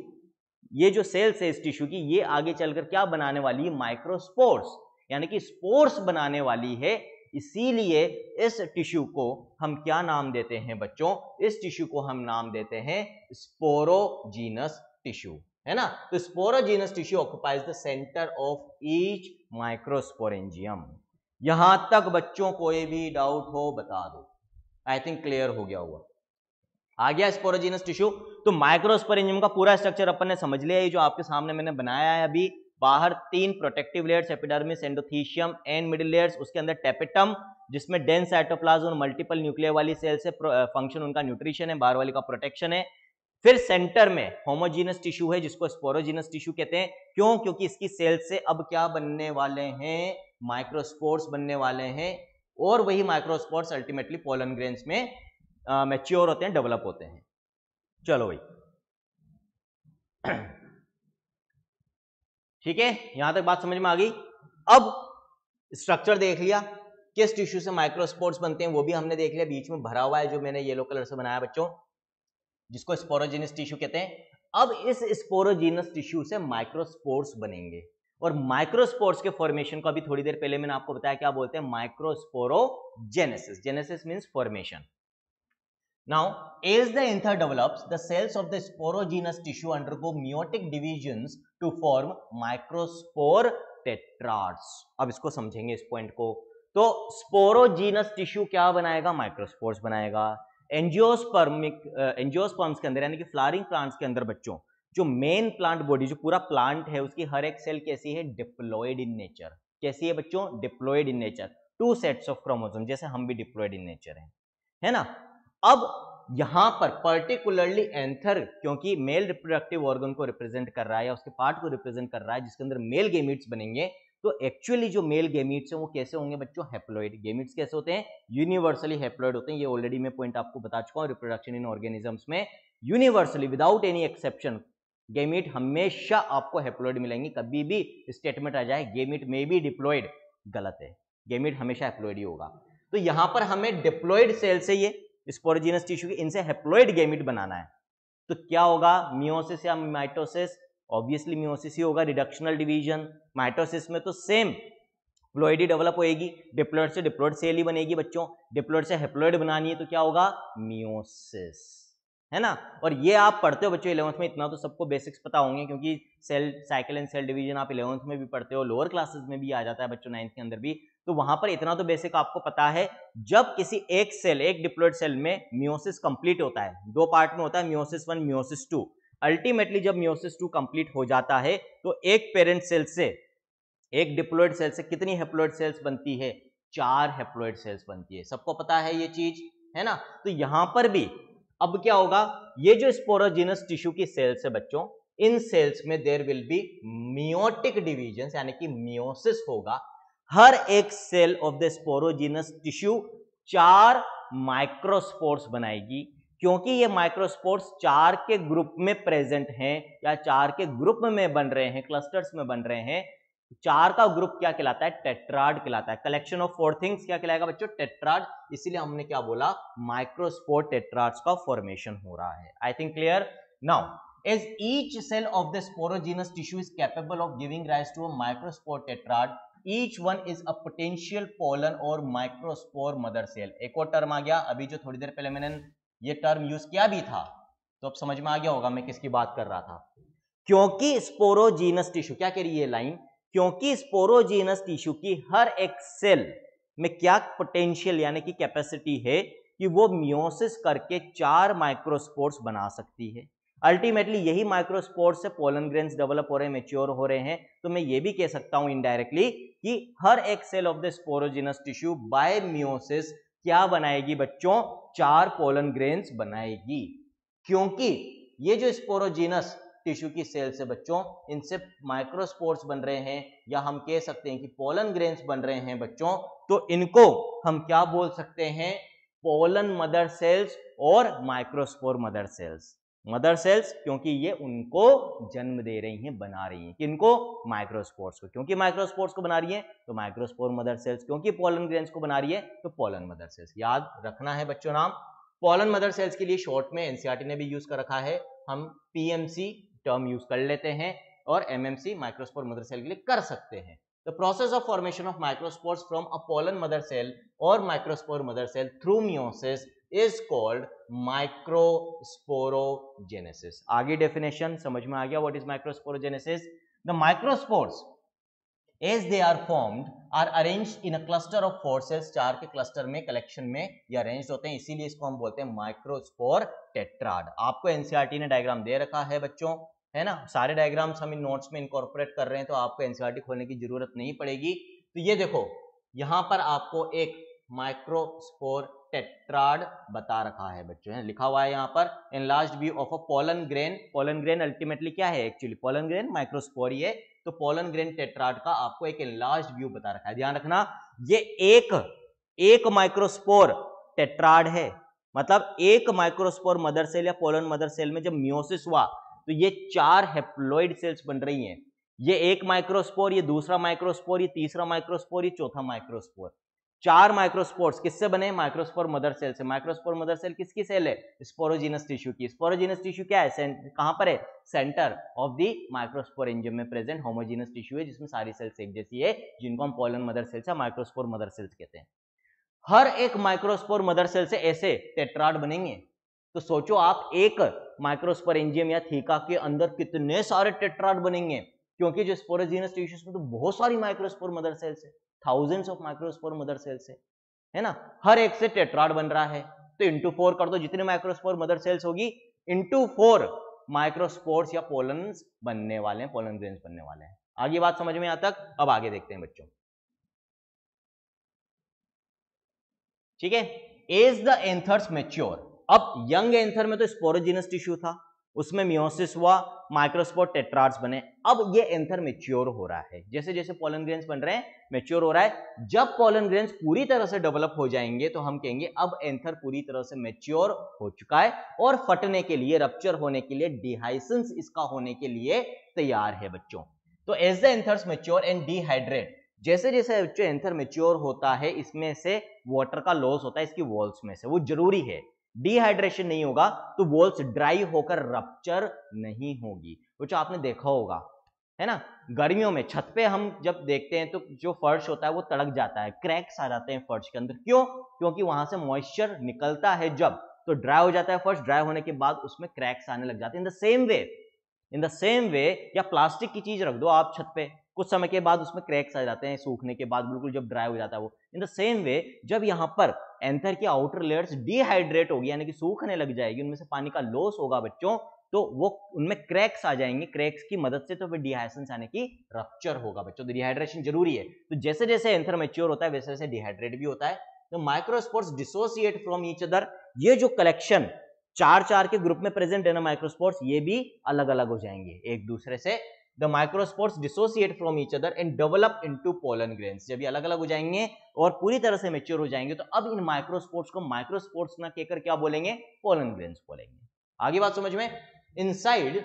ये जो सेल्स है इस टिश्यू की, ये आगे चलकर क्या बनाने वाली है, माइक्रोस्पोर्स, यानी कि स्पोर्स बनाने वाली है। इसीलिए इस टिश्यू को हम क्या नाम देते हैं बच्चों, इस टिश्यू को हम नाम देते हैं स्पोरोजीनस टिश्यू, है ना। तो sporogenous tissue occupies the centre of each microsporangium. यहां तक बच्चों कोई भी डाउट हो बता दो, आई थिंक क्लियर हो गया होगा। आ गया स्पोरोजीनस टिश्यू। तो माइक्रोस्पोरेंजियम का पूरा स्ट्रक्चर अपन ने समझ लिया। ये जो आपके सामने मैंने बनाया है अभी, बाहर 3 protective layers, epidermis, endothecium and middle layers, उसके अंदर टेपिटम जिसमें डेंस साइटोप्लाज्म और मल्टीपल न्यूक्लियर वाली सेल्स है, फंक्शन उनका न्यूट्रिशन है, बाहर वाली का प्रोटेक्शन है। फिर सेंटर में होमोजीनस टिश्यू है जिसको स्पोरोजीनस टिश्यू कहते हैं। क्यों? क्योंकि इसकी सेल से अब क्या बनने वाले हैं, माइक्रोस्पोर्स बनने वाले हैं, और वही माइक्रोस्पोर्स अल्टीमेटली पोलन ग्रेन्स में मैच्योर होते हैं, डेवलप होते हैं। चलो भाई ठीक है, यहां तक बात समझ में आ गई। अब स्ट्रक्चर देख लिया, किस टिश्यू से माइक्रोस्पोर्स बनते हैं वो भी हमने देख लिया। बीच में भरा हुआ है जो मैंने येलो कलर से बनाया बच्चों, जिसको स्पोरोजीनस टिश्यू कहते हैं। अब इस स्पोरोजीनस टिश्यू से माइक्रोस्पोर्स बनेंगे, और माइक्रोस्पोर्स के फॉर्मेशन को अभी थोड़ी देर पहले मैंने आपको बताया क्या बोलते हैं, microsporogenesis. Genesis means formation. Now, as the anther develops, the cells of the sporogenous tissue undergo meiotic divisions to form microspore tetrads. अब इसको समझेंगे इस पॉइंट को। तो स्पोरोजीनस टिश्यू क्या बनाएगा, माइक्रोस्पोर्स बनाएगा। एंजियोस्पर्म्स के अंदर यानी कि फ्लावरिंग प्लांट्स के अंदर बच्चों, जो मेन प्लांट बॉडी, जो पूरा प्लांट है, उसकी हर एक सेल कैसी है, डिप्लॉयड इन नेचर। कैसी है बच्चों, diploid in nature. 2 sets of chromosome, जैसे हम भी डिप्लॉयड इन नेचर है ना। अब यहां पर पर्टिकुलरली एंथर, क्योंकि मेल रिप्रोडक्टिव ऑर्गन को रिप्रेजेंट कर रहा है या उसके पार्ट को रिप्रेजेंट कर रहा है जिसके अंदर मेल गेमीट्स बनेंगे, तो एक्चुअली जो मेल गेमीट्स हैं वो कैसे होंगे बच्चों, हैप्लॉइड। गेमीट्स कैसे होते हैं, यूनिवर्सली हैप्लॉइड होते हैं। ये ऑलरेडी मैं पॉइंट आपको बता चुका हूं। रिप्रोडक्शन इन ऑर्गेनिजम्स में universally without any exception gamete हमेशा आपको हैप्लॉइड मिलेंगे। कभी भी स्टेटमेंट आ जाए गेमीट में बी डिप्लॉइड, गलत है। गेमीट हमेशा हैप्लॉइड ही होगा। तो यहां पर हमें डिप्लॉइड सेल से, ये स्पोरोजीनस टिश्यू के, इनसे हैप्लॉइड गैमीट बनाना है। तो क्या होगा, मियोसिस या माइटोसिस, ऑब्वियसली मियोसिस ही होगा। रिडक्शनल डिवीजन, माइटोसिस में तो सेम प्लॉइड ही डेवलप होएगी, डिप्लॉइड से डिप्लॉइड सेल ही बनेगी बच्चों। डिप्लॉइड से हैप्लॉइड बनानी है तो क्या होगा, मियोसिस, है ना। और ये आप पढ़ते हो बच्चों 11th में, इतना तो सबको बेसिक्स पता होंगे क्योंकि cell cycle and cell division आप 11th में भी पढ़ते हो, लोअर क्लासेस में भी आ जाता है बच्चों, 9th के अंदर भी। तो वहां पर इतना तो बेसिक आपको पता है, जब किसी एक सेल, एक डिप्लॉइड सेल में मियोसिस कंप्लीट होता है, 2 पार्ट में होता है, मियोसिस 1 मियोसिस 2। अल्टीमेटली जब मियोसिस 2 कंप्लीट हो जाता है तो एक पेरेंट सेल से, एक डिप्लॉइड सेल से कितनी हैप्लॉइड सेल्स बनती है, 4 हैप्लॉइड सेल्स बनती है। सबको पता है ये चीज, है ना। तो यहां पर भी अब क्या होगा, ये जो स्पोरोजीनस टिश्यू की सेल्स है बच्चों, इन सेल्स में there will be meiotic division, यानी कि मियोसिस होगा। हर एक cell of the sporogenous tissue 4 microspores बनाएगी। क्योंकि ये माइक्रोस्पोर्स 4 के ग्रुप में प्रेजेंट हैं या 4 के ग्रुप में बन रहे हैं, क्लस्टर्स में बन रहे हैं, 4 का ग्रुप क्या कहलाता है, टेट्राड कहलाता है। कलेक्शन ऑफ 4 थिंग्स क्या कहलाएगा बच्चों, टेट्राड। इसीलिए हमने क्या बोला, माइक्रोस्पोर टेट्राड्स का फॉर्मेशन हो रहा है। I think clear now. As each cell of the sporogenous tissue is capable of giving rise to a microspore tetrad, each one is a potential pollen or microspore mother cell. एक और term आ गया, अभी जो थोड़ी देर पहले मैंने ये term use किया भी था, तो अब समझ में आ गया होगा मैं किसकी बात कर रहा था। क्योंकि स्पोरोजीनस टिश्यू, क्या कह रही है लाइन, क्योंकि स्पोरोजीनस टिश्यू की हर एक सेल में क्या पोटेंशियल यानी कि कैपेसिटी है कि वो मियोसिस करके 4 माइक्रोस्पोर्स बना सकती है। अल्टीमेटली यही माइक्रोस्पोर्स से पोलन ग्रेन्स डेवलप हो रहे हैं, मैच्योर हो रहे हैं। तो मैं ये भी कह सकता हूं इनडायरेक्टली कि हर एक cell of the sporogenous tissue by meiosis क्या बनाएगी बच्चों, 4 पोलन ग्रेन्स बनाएगी। क्योंकि ये जो स्पोरोजीनस टिश्यू की सेल से बच्चों, इनसे माइक्रोस्पोर्स बन रहे हैं, या हम कह सकते हैं कि पोलन ग्रेन्स बन रहे हैं बच्चों, तो इनको हम क्या बोल सकते हैं, पोलन मदर सेल्स और microspore mother cells. Mother cells क्योंकि ये उनको जन्म दे रही हैं, बना रही हैं, किनको, माइक्रोस्पोर्स को, क्योंकि माइक्रोस्पोर्स को बना रही है तो माइक्रोस्पोर मदर सेल्स, क्योंकि पोलन ग्रेन्स को बना रही है तो पोलन मदर सेल्स। याद रखना है बच्चों नाम। पोलन मदर सेल्स के लिए शॉर्ट में एनसीईआरटी ने भी यूज कर रखा है, हम पीएमसी टर्म यूज कर लेते हैं, और एमएमसी माइक्रोस्पोर मदर सेल के लिए कर सकते हैं। The process of formation of microspores from a pollen mother cell or microspore mother cell through meiosis is called microsporogenesis. आगे डेफिनेशन समझ में आ गया, what is microsporogenesis? The microspores as they are formed are arranged in a cluster of 4 cells, 4 के cluster में, collection में ये arrange होते हैं, इसीलिए इसको हम बोलते हैं माइक्रोस्पोर टेट्राड। आपको एनसीईआरटी ने डायग्राम दे रखा है बच्चों, है ना, सारे डायग्राम्स हम इन नोट्स में इनकॉर्पोरेट कर रहे हैं, तो आपको एनसीईआरटी खोलने की जरूरत नहीं पड़ेगी। तो ये देखो यहां पर आपको एक माइक्रोस्पोर टेट्राड बता रखा है बच्चों, है लिखा हुआ है यहाँ पर, enlarged view of a pollen grain. Pollen grain ultimately क्या है, एक्चुअली पोलन ग्रेन माइक्रोस्पोर ही है, तो पोलन ग्रेन टेट्राड का आपको एक एनलार्ज्ड व्यू बता रखा है। ध्यान रखना, ये एक माइक्रोस्पोर टेट्राड है, मतलब एक माइक्रोस्पोर मदर सेल या पोलन मदर सेल में जब मियोसिस हुआ तो ये 4 हैप्लॉइड सेल्स बन रही हैं। ये एक माइक्रोस्पोर, ये दूसरा माइक्रोस्पोर, ये तीसरा माइक्रोस्पोर, ये चौथा माइक्रोस्पोर। 4 माइक्रोस्पोर्स किससे बने, माइक्रोस्पोर मदर सेल से। माइक्रोस्पोर मदर सेल किसकी सेल है, स्पोरोजीनस टिश्यू की। स्पोरोजीनस टिश्यू क्या है, कहां पर है, सेंटर ऑफ द माइक्रोस्पोरेंजियम में प्रेजेंट होमोजीनस टिश्यू है, जिसमें सारी सेल्स एक जैसी है, जिनको हम पोलन मदर सेल्स या माइक्रोस्पोर मदर सेल्स कहते हैं। हर एक माइक्रोस्पोर मदर सेल से ऐसे टेट्राड बनेंगे, तो सोचो आप एक माइक्रोस्पोरेंजियम या थीका के अंदर कितने सारे टेट्राड बनेंगे, क्योंकि जो स्पोरोजीनस टिश्यूज में तो बहुत सारी माइक्रोस्पोर मदर सेल्स है, thousands of microspore mother cells है ना, हर एक से टेट्राड बन रहा है, तो इंटू 4 कर दो, जितने माइक्रोस्पोर मदर सेल्स होगी इंटू 4 माइक्रोस्पोर्स या पोलन्स बनने वाले हैं, पोलन ग्रेन्स बनने वाले हैं। आगे बात समझ में यहां तक, अब आगे देखते हैं बच्चों, ठीक है। एज द एंथर्स मैच्योर, अब यंग एंथर में तो स्पोरोजीनस टिश्यू था, उसमें मियोसिस हुआ, माइक्रोस्पोर टेट्राड्स बने। अब ये एंथर मैच्योर हो रहा है, जैसे जैसे पोलन ग्रेन्स बन रहे हैं मैच्योर हो रहा है। जब पोलन ग्रेन्स पूरी तरह से डेवलप हो जाएंगे तो हम कहेंगे अब एंथर पूरी तरह से मैच्योर हो चुका है और फटने के लिए, रप्चर होने के लिए, डिहाइसेंस इसका होने के लिए तैयार है बच्चों। तो as the anthers mature and dehydrate, जैसे जैसे बच्चों एंथर मैच्योर होता है, इसमें से वाटर का लॉस होता है इसकी वॉल्स में से, वो जरूरी है। डिहाइड्रेशन नहीं होगा तो वॉल्स ड्राई होकर रप्चर नहीं होगी, कुछ आपने देखा होगा, है ना, गर्मियों में छत पे हम जब देखते हैं तो जो फर्श होता है वो तड़क जाता है, क्रैक्स आ जाते हैं फर्श के अंदर, क्यों, क्योंकि वहां से मॉइस्चर निकलता है जब, तो ड्राई हो जाता है फर्श, ड्राई होने के बाद उसमें क्रैक्स आने लग जाते हैं। इन द सेम वे, या प्लास्टिक की चीज रख दो आप छत पे, कुछ समय के बाद उसमें क्रैक्स आ जाते हैं सूखने के बाद, बिल्कुल जब ड्राई हो जाता है वो। इन द सेम वे जब यहाँ पर एंथर की आउटर लेयर्स डिहाइड्रेट होगी, यानी कि सूखने लग जाएगी, उनमें से पानी का लॉस होगा बच्चों, तो वो उनमें क्रैक्स आ जाएंगे, क्रैक्स की मदद से तो फिर डिहाइड्रेशन आने की, रप्चर होगा बच्चों। तो डिहाइड्रेशन जरूरी है। तो जैसे जैसे एंथर मैच्योर होता है वैसे वैसे डिहाइड्रेट भी होता है। तो microspores dissociate from each other, ये जो कलेक्शन 4 के ग्रुप में प्रेजेंट है ना माइक्रोस्पोर्स, ये भी अलग अलग हो जाएंगे एक दूसरे से। The microspores dissociate from each other and develop into pollen grains। जब ये अलग अलग हो जाएंगे और पूरी तरह से मैच्योर हो जाएंगे तो अब इन माइक्रोस्पोर्स को माइक्रोस्पोर्स ना कहकर क्या बोलेंगे, पोलन ग्रेन्स बोलेंगे। आगे बात समझ में, inside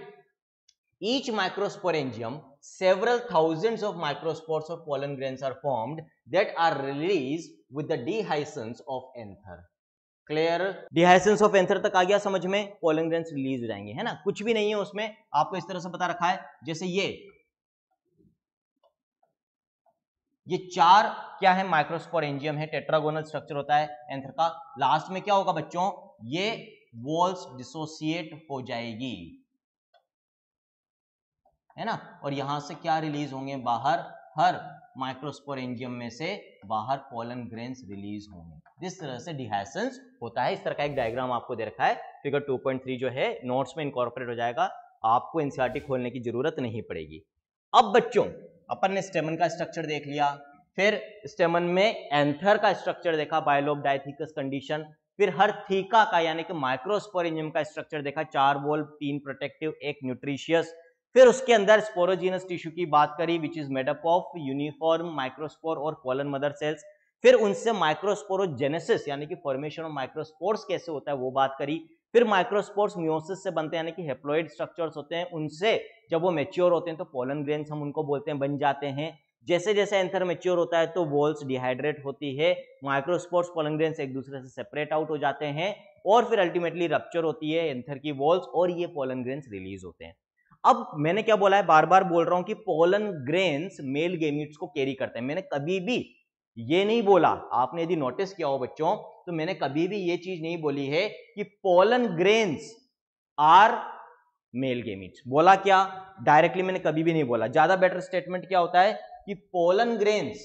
each microsporangium several thousands of microspores or pollen grains are formed that are released with the dehiscence of anther। Clear, dehiscence of anther तक आ गया समझ में, पोलन ग्रेन्स रिलीज हो जाएंगे, है ना, कुछ भी नहीं है उसमें, आपको इस तरह से बता रखा है। जैसे ये 4 क्या है, माइक्रोस्पोरेंजियम है, टेट्रागोनल स्ट्रक्चर होता है एंथर का। लास्ट में क्या होगा बच्चों, ये वॉल्स डिसोसिएट हो जाएगी, है ना, और यहां से क्या रिलीज होंगे बाहर, हर माइक्रोस्पोरेंजियम में से बाहर पोलन ग्रेन्स रिलीज होंगे। इस तरह से डिहाइसेंस होता है। इस तरह का एक डायग्राम आपको दे रखा है, फिगर 2.3 जो है नोट्स में इनकॉर्पोरेट हो जाएगा, आपको एनसीईआरटी खोलने की जरूरत नहीं पड़ेगी। अब बच्चों अपन ने स्टेमन का स्ट्रक्चर देख लिया, फिर स्टेमन में एंथर का स्ट्रक्चर देखा, बायलोब डायथिकस कंडीशन, फिर हर थीका का यानी कि माइक्रोस्पोरेंजियम का स्ट्रक्चर देखा, 4 वॉल, 3 प्रोटेक्टिव, 1 न्यूट्रिशियस। फिर उसके अंदर स्पोरोजीनस टिश्यू की बात करी which is made up of uniform microspore और कॉलन मदर सेल्स। फिर उनसे माइक्रोस्पोरोजेनेसिस यानी कि फॉर्मेशन ऑफ माइक्रोस्पोर्स कैसे होता है वो बात करी। फिर माइक्रोस्पोर्स मियोसिस से बनते हैं यानी कि हेप्लॉइड स्ट्रक्चर्स होते हैं, उनसे जब वो मैच्योर होते हैं तो पोलन ग्रेन्स हम उनको बोलते हैं बन जाते हैं। जैसे जैसे एंथर मैच्योर होता है तो वॉल्स डिहाइड्रेट होती है, माइक्रोस्पोर्स पोलन ग्रेन्स एक दूसरे से सेपरेट आउट हो जाते हैं और फिर अल्टीमेटली रप्चर होती है एंथर की वॉल्स और ये पोलन ग्रेन्स रिलीज होते हैं। अब मैंने क्या बोला है, बार बार बोल रहा हूं कि पोलन ग्रेन्स मेल गेमीट्स को कैरी करते हैं। मैंने कभी भी ये नहीं बोला, आपने यदि नोटिस किया हो बच्चों तो मैंने कभी भी ये चीज नहीं बोली है कि pollen grains are male gametes. बोला क्या? डायरेक्टली मैंने कभी भी नहीं बोला। ज्यादा बेटर स्टेटमेंट क्या होता है कि पोलन ग्रेन्स,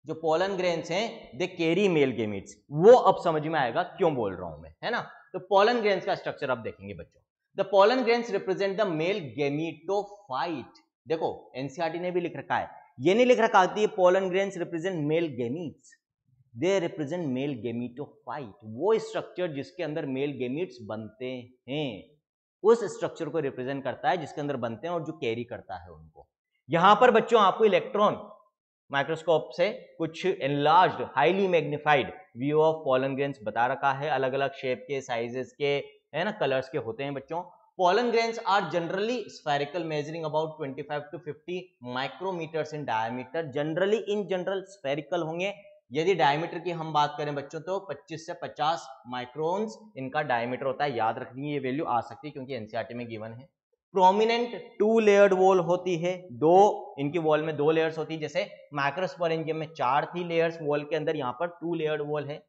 जो पोलन ग्रेन्स हैं दे कैरी मेल गेमीट्स। वो अब समझ में आएगा क्यों बोल रहा हूं मैं, है ना। तो पोलन ग्रेन्स का स्ट्रक्चर अब देखेंगे बच्चों। The pollen grains represent the mail gametophyte. देखो एनसीईआरटी ने भी लिख रखा है, ये नहीं लिख रखा कि pollen grains represent mail gametes, they represent mail gametophyte. वो स्ट्रक्चर जिसके अंदर मेल गेमीट्स बनते हैं उस स्ट्रक्चर को रिप्रेजेंट करता है जिसके अंदर बनते हैं और जो कैरी करता है उनको। यहां पर बच्चों आपको इलेक्ट्रॉन माइक्रोस्कोप से कुछ enlarged highly magnified view of pollen grains बता रखा है, अलग अलग शेप के, साइजेस के, है ना, कलर्स के होते हैं बच्चों। Pollen grains are generally spherical, measuring about 25 to 50 micrometers in diameter. Generally in general spherical होंगे। यदि डायमीटर की हम बात करें बच्चों तो 25 से 50 माइक्रोन्स इनका डायमीटर होता है। याद रखनी ये वैल्यू आ सकती है क्योंकि एनसीईआरटी में गिवन है। प्रोमिनेंट 2 लेयर्ड वॉल होती है, दो इनकी वॉल में 2 लेयर्स होती है। जैसे माइक्रोस्पोरेंजियम में 4 थी लेयर्स वॉल के अंदर, यहाँ पर 2 लेयर्ड वॉल है।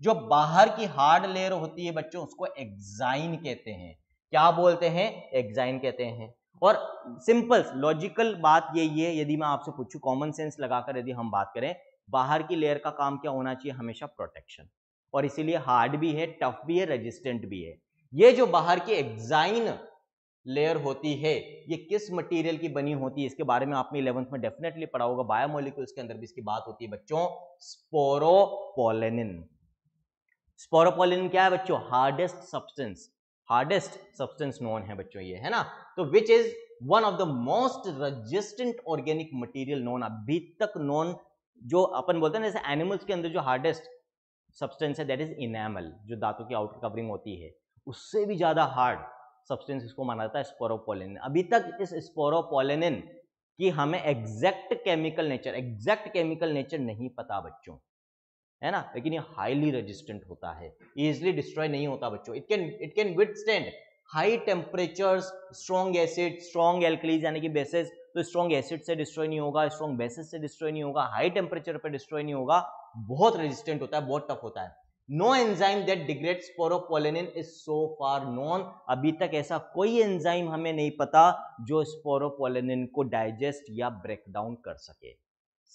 जो बाहर की हार्ड लेयर होती है बच्चों उसको एक्साइन कहते हैं। क्या बोलते हैं? एक्साइन कहते हैं। और सिंपल लॉजिकल बात यही है, यदि मैं आपसे पूछूं कॉमन सेंस लगाकर यदि हम बात करें, बाहर की लेयर का काम क्या होना चाहिए? हमेशा प्रोटेक्शन, और इसीलिए हार्ड भी है, टफ भी है, रेजिस्टेंट भी है। ये जो बाहर की एक्साइन लेयर होती है ये किस मटेरियल की बनी होती है इसके बारे में आपने 11th में डेफिनेटली पढ़ा होगा। बायोमोलिक्यूल्स के अंदर भी इसकी बात होती है बच्चों, स्पोरोपोलेनिन। स्पोरोपोलेनिन क्या है बच्चों? हार्डेस्ट सब्सटेंस नोन है बच्चों ये, है ना। तो which is one of the most resistant organic material known, अभी तक नोन। जो अपन बोलते हैं जैसे एनिमल्स के अंदर जो हार्डेस्ट सब्सटेंस है दैट इज इनेमल, जो दांतों की आउटर कवरिंग होती है, उससे भी ज्यादा हार्ड सब्सटेंस इसको माना जाता है स्पोरोपोलेनिन। अभी तक इस स्पोरोपोलेनिन की हमें एग्जैक्ट केमिकल नेचर नहीं पता बच्चों, है ना, लेकिन ये हाईली रेजिस्टेंट होता है, इजिली डिस्ट्रॉय नहीं होता बच्चों। It can withstand high temperatures, strong acid, strong alkalis यानी कि बेसिस, तो स्ट्रॉन्ग एसिड से डिस्ट्रॉय नहीं होगा, स्ट्रॉन्ग बेसिस से डिस्ट्रॉय नहीं होगा, हाई टेम्परेचर पर डिस्ट्रॉय नहीं होगा, बहुत रेजिस्टेंट होता है, बहुत टफ होता है। No enzyme that degrades sporopollenin is so far known। अभी तक ऐसा कोई एंजाइम हमें नहीं पता जो स्पोरोपोलेनिन को डाइजेस्ट या ब्रेक डाउन कर सके।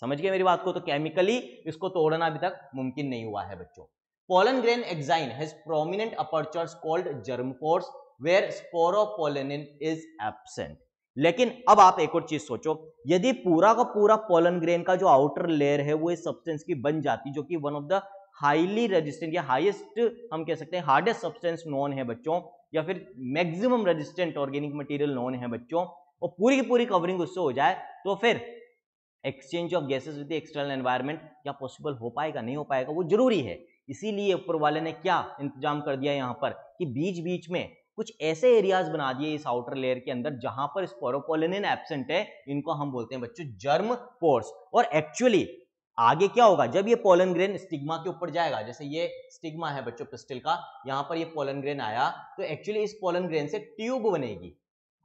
समझ गए मेरी बात को? तो केमिकली इसको तोड़ना अभी तक मुमकिन नहीं हुआ है बच्चों। Pollen grain exine has prominent apertures called germ pores where sporopollenin is absent। लेकिन अब आप एक और चीज सोचो, यदि पूरा का पूरा पोलन ग्रेन का जो आउटर लेयर है वो इस सब्सटेंस की बन जाती, जो कि one of the highly resistant या हाईएस्ट हम कह सकते हैं हार्डेस्ट सब्सटेंस नोन है बच्चों, या फिर maximum resistant organic material known है बच्चों, और पूरी की पूरी कवरिंग उससे हो जाए, तो फिर exchange of gases with the external environment क्या पॉसिबल हो पाएगा? नहीं हो पाएगा, वो जरूरी है। इसीलिए ऊपर वाले ने क्या इंतजाम कर दिया यहाँ पर कि बीच बीच में कुछ ऐसे एरियाज बना दिए इस आउटर लेयर के अंदर जहां पर स्पोरोपोलेनिन एब्सेंट है, इनको हम बोलते हैं बच्चों जर्म पोर्स। और एक्चुअली आगे क्या होगा, जब ये पोलन ग्रेन स्टिग्मा के ऊपर जाएगा, जैसे ये स्टिग्मा है बच्चों पिस्टिल का, यहां पर ये पोलन ग्रेन आया, तो एक्चुअली इस पोलन ग्रेन से ट्यूब बनेगी,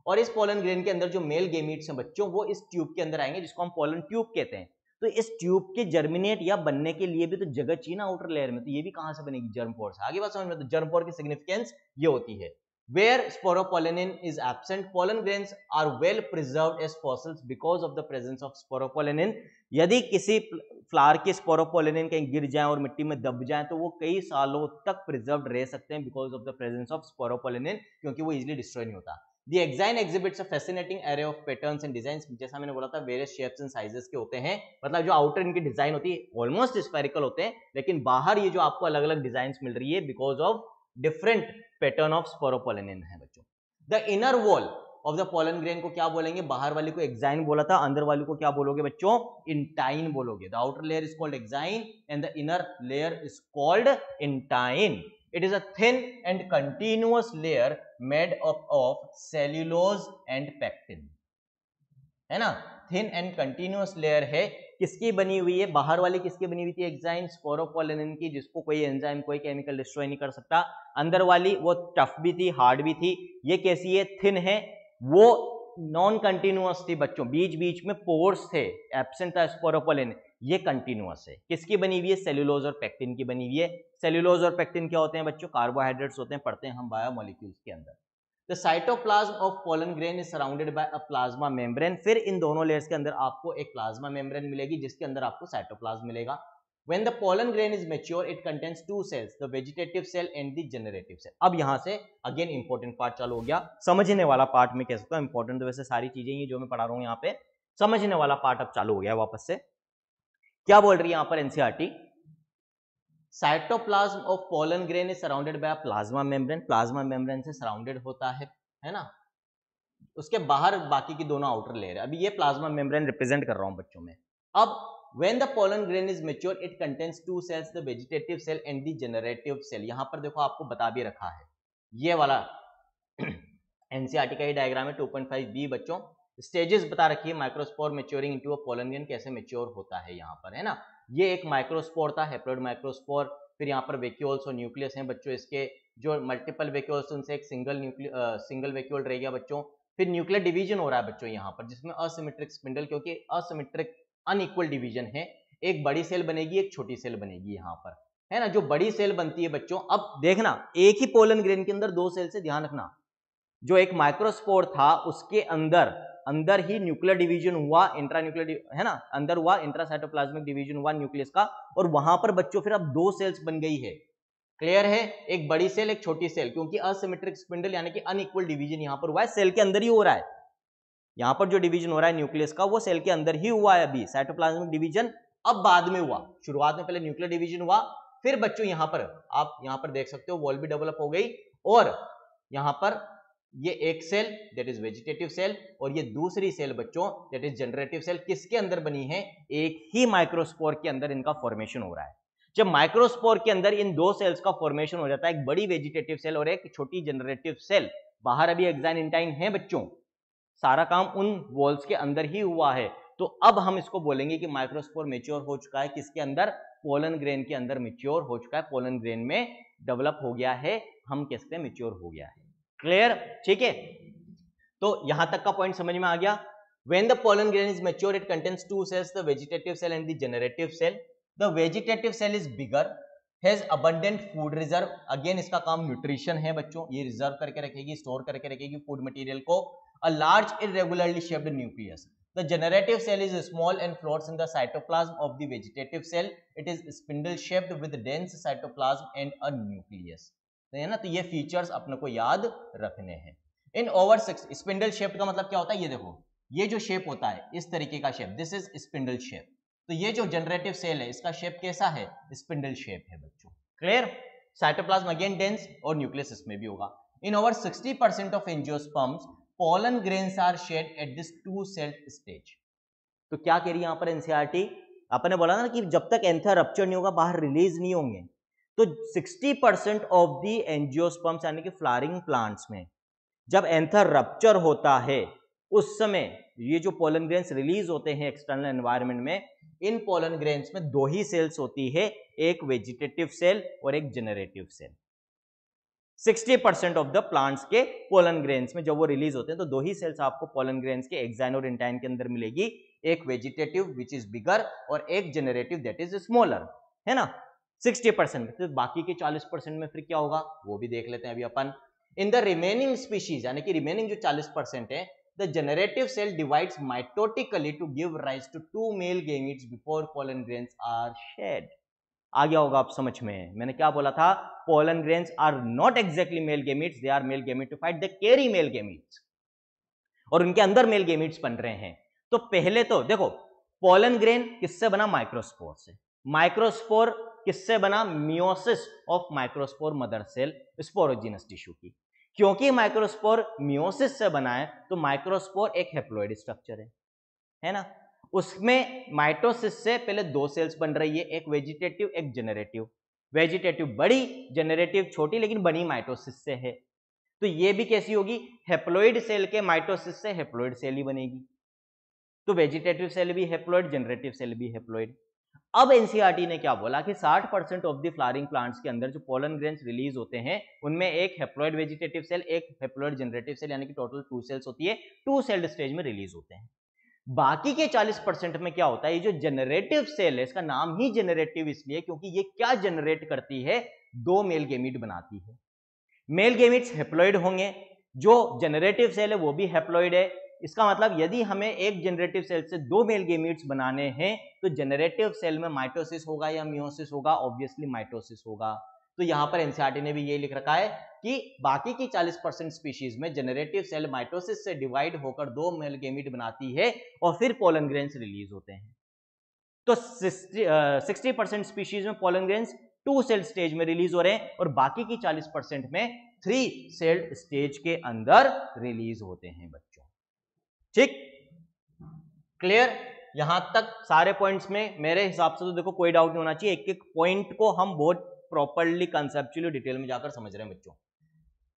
और इस पोलन ग्रेन के अंदर जो मेल गेमीट्स हैं बच्चों वो इस ट्यूब के अंदर आएंगे, जिसको हम पोलन ट्यूब कहते हैं। तो इस ट्यूब के जर्मिनेट या बनने के लिए भी तो जगह चाहिए ना आउटर लेयर में, तो ये भी कहां से बनेगी? जर्म पोर से। आगे बात समझ में? तो जर्म पोर की सिग्निफिकेंस ये होती है। Where sporopollenin is absent, pollen grains are well preserved as fossils because of the presence of sporopollenin। यदि किसी फ्लावर के स्पोरोपोलेनिन कहीं गिर जाए और मिट्टी में दब जाए तो वो कई सालों तक प्रिजर्व्ड रह सकते हैं because of the presence of sporopollenin, क्योंकि वो इजीली डिस्ट्रॉय नहीं होता। The exine exhibits a fascinating array of patterns and designs. जैसा मैंने बोला था वेरियस शेप्स एंड साइजेस के होते हैं, मतलब जो आउटर इनकी डिजाइन होती है ऑलमोस्ट स्फेरिकल होते हैं, लेकिन बाहर ये जो आपको अलग अलग डिजाइन मिल रही है because of different pattern of sporopollenin है बच्चों। The inner wall of the pollen grain को क्या बोलेंगे, बाहर वाली को एक्साइन बोला था, अंदर वाली को क्या बोलोगे बच्चों, इंटाइन बोलोगे। The outer layer is called exine and the inner layer is called intine. It is a thin and continuous layer made up of cellulose and pectin, है ना। थिन एंड कंटिन्यूअस लेयर है, किसकी बनी हुई है, बाहर वाली किसकी बनी हुई थी, एक्साइन स्पोरोपोलेनिन की, जिसको कोई एंजाइम कोई केमिकल डिस्ट्रॉय नहीं कर सकता। अंदर वाली वो टफ भी थी, हार्ड भी थी। ये कैसी है, थिन है, वो नॉन कंटिन्यूअस थी बच्चों, बीच बीच में पोर्स थे, एब्सेंट था स्पोरोपोलेनिन। ये कंटिन्यूअस है, किसकी बनी हुई है, सेल्यूलोज और पेक्टिन की बनी हुई है। सेल्यूलोज और पेक्टिन क्या होते हैं बच्चों, कार्बोहाइड्रेट्स होते हैं, पढ़ते हैं हम बायोमोलिक्यूल्स के अंदर। The cytoplasm of pollen grain is surrounded by a plasma membrane। फिर इन दोनों लेयर्स के अंदर आपको एक प्लाज्मा मेम्ब्रेन मिलेगी, जिसके अंदर आपको साइटोप्लाज्म मिलेगा। When the pollen grain is mature, it contains two cells, the vegetative cell and the generative cell। अब यहाँ से अगेन इंपॉर्टेंट पार्ट चालू हो गया, समझने वाला पार्ट में कह सकता हूँ, इंपॉर्टेंट तो वैसे सारी चीजें ही जो मैं पढ़ा रहा हूँ यहाँ पे, समझने वाला पार्ट अब चालू हो गया वापस से। क्या बोल रही है यहाँ पर NCERT, cytoplasm of pollen grain is surrounded by plasma membrane, plasma membrane से सराउंडेड होता है ना। उसके बाहर बाकी की दोनों आउटर लेयर है। अभी ये प्लाज्मा मेम्ब्रेन रिप्रेजेंट कर रहा हूं बच्चों में। अब when the pollen grain is mature it contains two cells, the vegetative cell and the generative cell. यहां पर देखो आपको बता भी रखा है, ये वाला एनसीईआरटी का ही डायग्राम है 2.5b बच्चों। स्टेजेस बता रखी है, microspore maturing into a pollen grain कैसे मैच्योर होता है यहाँ पर, है ना। ये एक माइक्रोस्पोर था, हैप्लॉइड माइक्रोस्पोर। फिर यहाँ पर वेक्यूल्स और न्यूक्लियस हैं बच्चों, इसके जो मल्टीपल वेक्यूल्स उनसे एक सिंगल वेक्यूल रह गया बच्चों। फिर न्यूक्लियर डिवीजन हो रहा है बच्चों यहाँ पर, जिसमें असिमेट्रिक स्पिंडल, क्योंकि असिमेट्रिक अनइक्वल डिवीजन है, एक बड़ी सेल बनेगी एक छोटी सेल बनेगी यहाँ पर, है ना। जो बड़ी सेल बनती है बच्चों, अब देखना एक ही पोलन ग्रेन के अंदर दो सेल से, ध्यान रखना, जो एक माइक्रोस्पोर था उसके अंदर ही न्यूक्लियर डिवीजन हुआ, इंट्रान्यूक्लियर, है ना, अंदर हुआ इंट्रासाइटोप्लाज्मिक डिवीजन हुआ न्यूक्लियस का, और वहां पर बच्चों फिर अब दो सेल्स बन गई है। क्लियर है, एक बड़ी सेल एक छोटी सेल, क्योंकि असिमेट्रिक स्पिंडल यानी कि अनइक्वल डिवीजन यहां पर हुआ है, सेल के अंदर ही हो रहा है। यहां पर जो डिवीजन हो रहा है न्यूक्लियस का वो सेल के अंदर ही हुआ है। अभी साइटोप्लाज्मिक डिवीजन अब बाद में हुआ, शुरुआत में पहले न्यूक्लियर डिवीजन हुआ, फिर बच्चों यहां पर आप यहां पर देख सकते हो वॉल भी डेवलप हो गई, और यहां पर ये एक cell that is vegetative cell, और ये दूसरी सेल बच्चों दैट इज जनरेटिव सेल, किसके अंदर बनी है, एक ही माइक्रोस्पोर के अंदर इनका फॉर्मेशन हो रहा है। जब माइक्रोस्पोर के अंदर इन दो सेल्स का फॉर्मेशन हो जाता है, एक बड़ी वेजिटेटिव सेल और एक छोटी जनरेटिव सेल, बाहर अभी एक्साइन इंटाइन है बच्चों, सारा काम उन वॉल्स के अंदर ही हुआ है। तो अब हम इसको बोलेंगे कि माइक्रोस्पोर मैच्योर हो चुका है, किसके अंदर, पोलन ग्रेन के अंदर मैच्योर हो चुका है, पोलन ग्रेन में डेवलप हो गया है, हम कह सकते हैं मैच्योर हो गया है। क्लियर, ठीक है। तो यहां तक का पॉइंट समझ में आ गया। When the pollen grain is mature, it contains two cells, the vegetative cell and the generative cell. The vegetative cell is bigger, has abundant food reserve. Again इसका काम न्यूट्रिशन है बच्चों, ये रिजर्व करके रखेगी, स्टोर करके रखेगी फूड मटेरियल को। A large irregularly shaped nucleus. The generative cell is small and floats in the cytoplasm of the vegetative cell. It is spindle shaped with dense cytoplasm and a nucleus. है ना, तो ये features अपने को याद रखने हैं। इन ओवर सिक्स, स्पिंडल शेप का मतलब क्या होता है, ये देखो, ये जो शेप होता है इस तरीके का shape, this is spindle shape. तो ये जो जनरेटिव सेल है इसका शेप कैसा है, स्पिंडल शेप है बच्चों। क्लियर, साइटोप्लाज्म अगेन डेंस और न्यूक्लियस इसमें भी होगा। In over 60% of angiosperms pollen grains are shed at this two celled stage. तो क्या कह रही है यहाँ पर एनसीईआरटी, आपने बोला ना कि जब तक एंथर रप्चर नहीं होगा बाहर रिलीज नहीं होंगे, तो 60% ऑफ दी एंजियोस्पर्म्स यानी कि फ्लावरिंग प्लांट्स में जब एंथर रप्चर होता है उस समय ये जो पोलन ग्रेन्स रिलीज होते हैं एक्सटर्नल एनवायरनमेंट में, इन पोलन ग्रेन्स में दो ही सेल्स होती है, एक वेजिटेटिव सेल और एक generative cell. 60% of the plants के पोलन ग्रेन्स में जब वो रिलीज होते हैं तो दो ही सेल्स आपको पोलन ग्रेन्स के एक्साइन और इंटाइन के अंदर मिलेगी, एक वेजिटेटिव विच इज बिगर और एक जनरेटिव दैट इज स्मॉलर, है ना। 60%, तो बाकी के 40% में फिर क्या होगा वो भी देख लेते हैं अभी अपन। इन द रिमेनिंग स्पीशीज यानी कि रिमेनिंग जो 40% है, the generative cell divides mitotically to give rise to two male gametes before pollen grains are shed. आ गया होगा आप समझ में, मैंने क्या बोला था, pollen grains are not exactly male gametes, they are male gamete to fight the carry male gametes. और उनके अंदर मेल गेमिट्स बन रहे हैं। तो पहले तो देखो, पोलन ग्रेन किससे बना? माइक्रोस्पोर से। माइक्रोस्पोर किससे बना? Meiosis of microspore mother cell sporogenous tissue की। क्योंकि माइक्रोस्पोर मियोसिस से बना है तो माइक्रोस्पोर एक हैप्लॉइड स्ट्रक्चर है ना। उसमें माइटोसिस से पहले दो सेल्स बन रही है, एक वेजिटेटिव एक जेनरेटिव। वेजिटेटिव बड़ी, जेनरेटिव छोटी, लेकिन बनी माइटोसिस से है। तो ये भी कैसी होगी? हैप्लॉइड सेल के माइटोसिस से हैप्लॉइड सेल ही बनेगी। तो वेजिटेटिव सेल भी हैप्लॉइड, जेनरेटिव सेल भी हैप्लॉइड। अब एनसीईआरटी ने क्या बोला कि 60% ऑफ द फ्लावरिंग प्लांट्स के अंदर जो पोलन ग्रेन्स रिलीज होते हैं उनमें एक हैप्लॉइड वेजिटेटिव सेल, एक हैप्लॉइड जेनरेटिव सेल, यानी कि टोटल 2 सेल्स होती है, 2 सेल्ड स्टेज में रिलीज होते हैं। बाकी के 40% में क्या होता है? ये जो जेनरेटिव सेल है, इसका नाम ही जेनरेटिव इसलिए क्योंकि ये क्या जनरेट करती है? 2 मेल गेमीट बनाती है। मेल गेमिट्स हैप्लॉइड होंगे, जो जेनरेटिव सेल है वो भी हैप्लॉइड है। इसका मतलब यदि हमें एक जेनरेटिव सेल से 2 मेल गेमिट्स बनाने हैं तो जेनरेटिव सेल में माइटोसिस होगा या मियोसिस होगा? ऑब्वियसली माइटोसिस होगा। तो यहां पर एनसीईआरटी ने भी ये लिख रखा है कि बाकी की 40% स्पीशीज में जेनरेटिव सेल माइटोसिस से डिवाइड होकर 2 मेल गेमिट बनाती है और फिर पोलन ग्रेन्स रिलीज होते हैं। तो 60% स्पीशीज में पोलन ग्रेन्स 2 सेल स्टेज में रिलीज हो रहे हैं और बाकी की 40% में 3 सेल्ड स्टेज के अंदर रिलीज होते हैं बच्चों। ठीक, क्लियर? यहां तक सारे पॉइंट्स में मेरे हिसाब से तो देखो कोई डाउट नहीं होना चाहिए। एक एक पॉइंट को हम बहुत प्रॉपर्ली कंसेप्चुअली डिटेल में जाकर समझ रहे हैं बच्चों।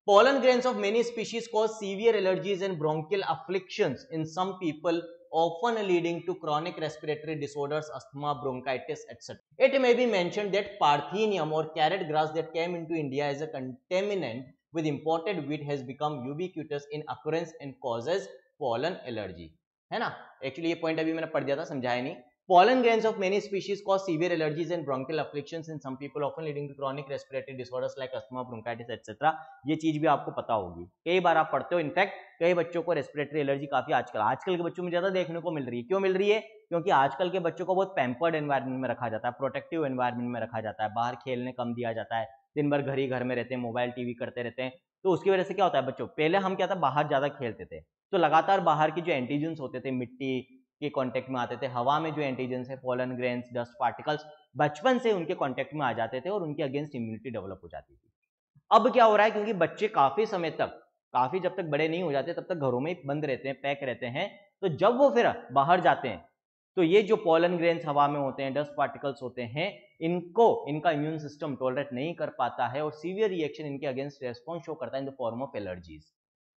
Pollen grains of many species cause severe allergies and bronchial afflictions in some people, often leading to chronic respiratory disorders, asthma, bronchitis, etc. It may be mentioned that Parthenium or carrot grass that came into India as a contaminant with imported wheat has become ubiquitous in occurrence and causes pollen allergy. है ना? Actually ये point अभी मैंने पढ़ दिया था, समझाया नहीं। Pollen grains of many species cause severe allergies and bronchial afflictions in some people, often leading to chronic respiratory disorders like asthma, bronchitis, etc. ये चीज भी आपको पता होगी, कई बार आप पढ़ते हो। इनफैक्ट कई बच्चों को रेस्पिरेटरी एलर्जी काफी आजकल के बच्चों में ज्यादा देखने को मिल रही है। क्यों मिल रही है? क्योंकि आजकल के बच्चों को बहुत पैम्पर्ड एनवायरमेंट में रखा जाता है, प्रोटेक्टिव एनवायरमेंट में रखा जाता है, बाहर खेलने कम दिया जाता है, दिन भर घर ही घर में रहते हैं, मोबाइल टीवी करते रहते हैं। तो उसकी वजह से क्या होता है बच्चों, पहले हम क्या था, बाहर ज्यादा खेलते थे तो लगातार बाहर की जो एंटीजेंस होते थे, मिट्टी के कांटेक्ट में आते थे, हवा में जो एंटीजेंस है, पोलन ग्रेन्स, डस्ट पार्टिकल्स, बचपन से उनके कांटेक्ट में आ जाते थे और उनके अगेंस्ट इम्यूनिटी डेवलप हो जाती थी। अब क्या हो रहा है, क्योंकि बच्चे काफी समय तक, काफी जब तक बड़े नहीं हो जाते तब तक घरों में बंद रहते हैं, पैक रहते हैं, तो जब वो फिर बाहर जाते हैं तो ये जो पोलन ग्रेन्स हवा में होते हैं, डस्ट पार्टिकल्स होते हैं, इनका इम्यून सिस्टम टॉलरेट नहीं कर पाता है और सीवियर रिएक्शन इनके अगेंस्ट रेस्पॉन्स शो करता है इन द फॉर्म ऑफ एलर्जीज।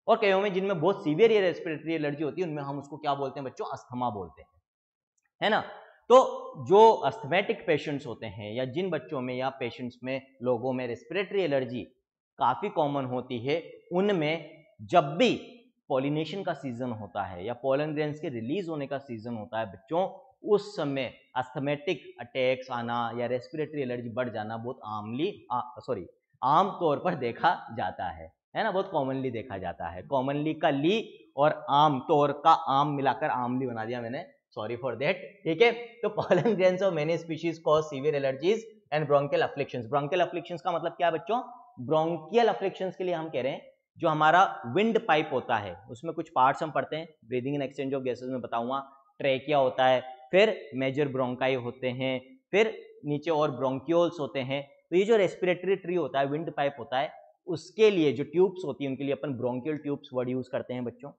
और कईयों में जिनमें बहुत सीवियर ये रेस्पिरेटरी एलर्जी होती है उनमें हम उसको क्या बोलते हैं बच्चों, अस्थमा बोलते हैं, है ना। तो जो अस्थमेटिक पेशेंट्स होते हैं या जिन बच्चों में या पेशेंट्स में, लोगों में रेस्पिरेटरी एलर्जी काफी कॉमन होती है, उनमें जब भी पॉलिनेशन का सीजन होता है या पोलन ग्रेन्स के रिलीज होने का सीजन होता है बच्चों, उस समय अस्थमेटिक अटैक्स आना या रेस्पिरेटरी एलर्जी बढ़ जाना बहुत आम तौर पर देखा जाता है ना, बहुत कॉमनली देखा जाता है। कॉमनली का ली और आम तौर का आम मिलाकर आमली बना दिया मैंने, सॉरी फॉर दैट, ठीक है। तो pollen grains of many species cause severe allergies and bronchial afflictions. Bronchial afflictions का मतलब क्या है बच्चों, ब्रोंकियल अफ्लिक्शंस के लिए हम कह रहे हैं जो हमारा विंड पाइप होता है उसमें कुछ पार्ट्स हम पढ़ते हैं, breathing and exchange of gases में बताऊंगा, ट्रेकिया होता है, फिर मेजर ब्रोंकाई होते हैं, फिर नीचे और ब्रोंक्यूल्स होते हैं। तो ये जो रेस्पिरेटरी ट्री होता है, विंड पाइप होता है, उसके लिए जो ट्यूब्स होती है उनके लिए अपन ब्रोंकियल ट्यूब्स वर्ड यूज करते हैं बच्चों।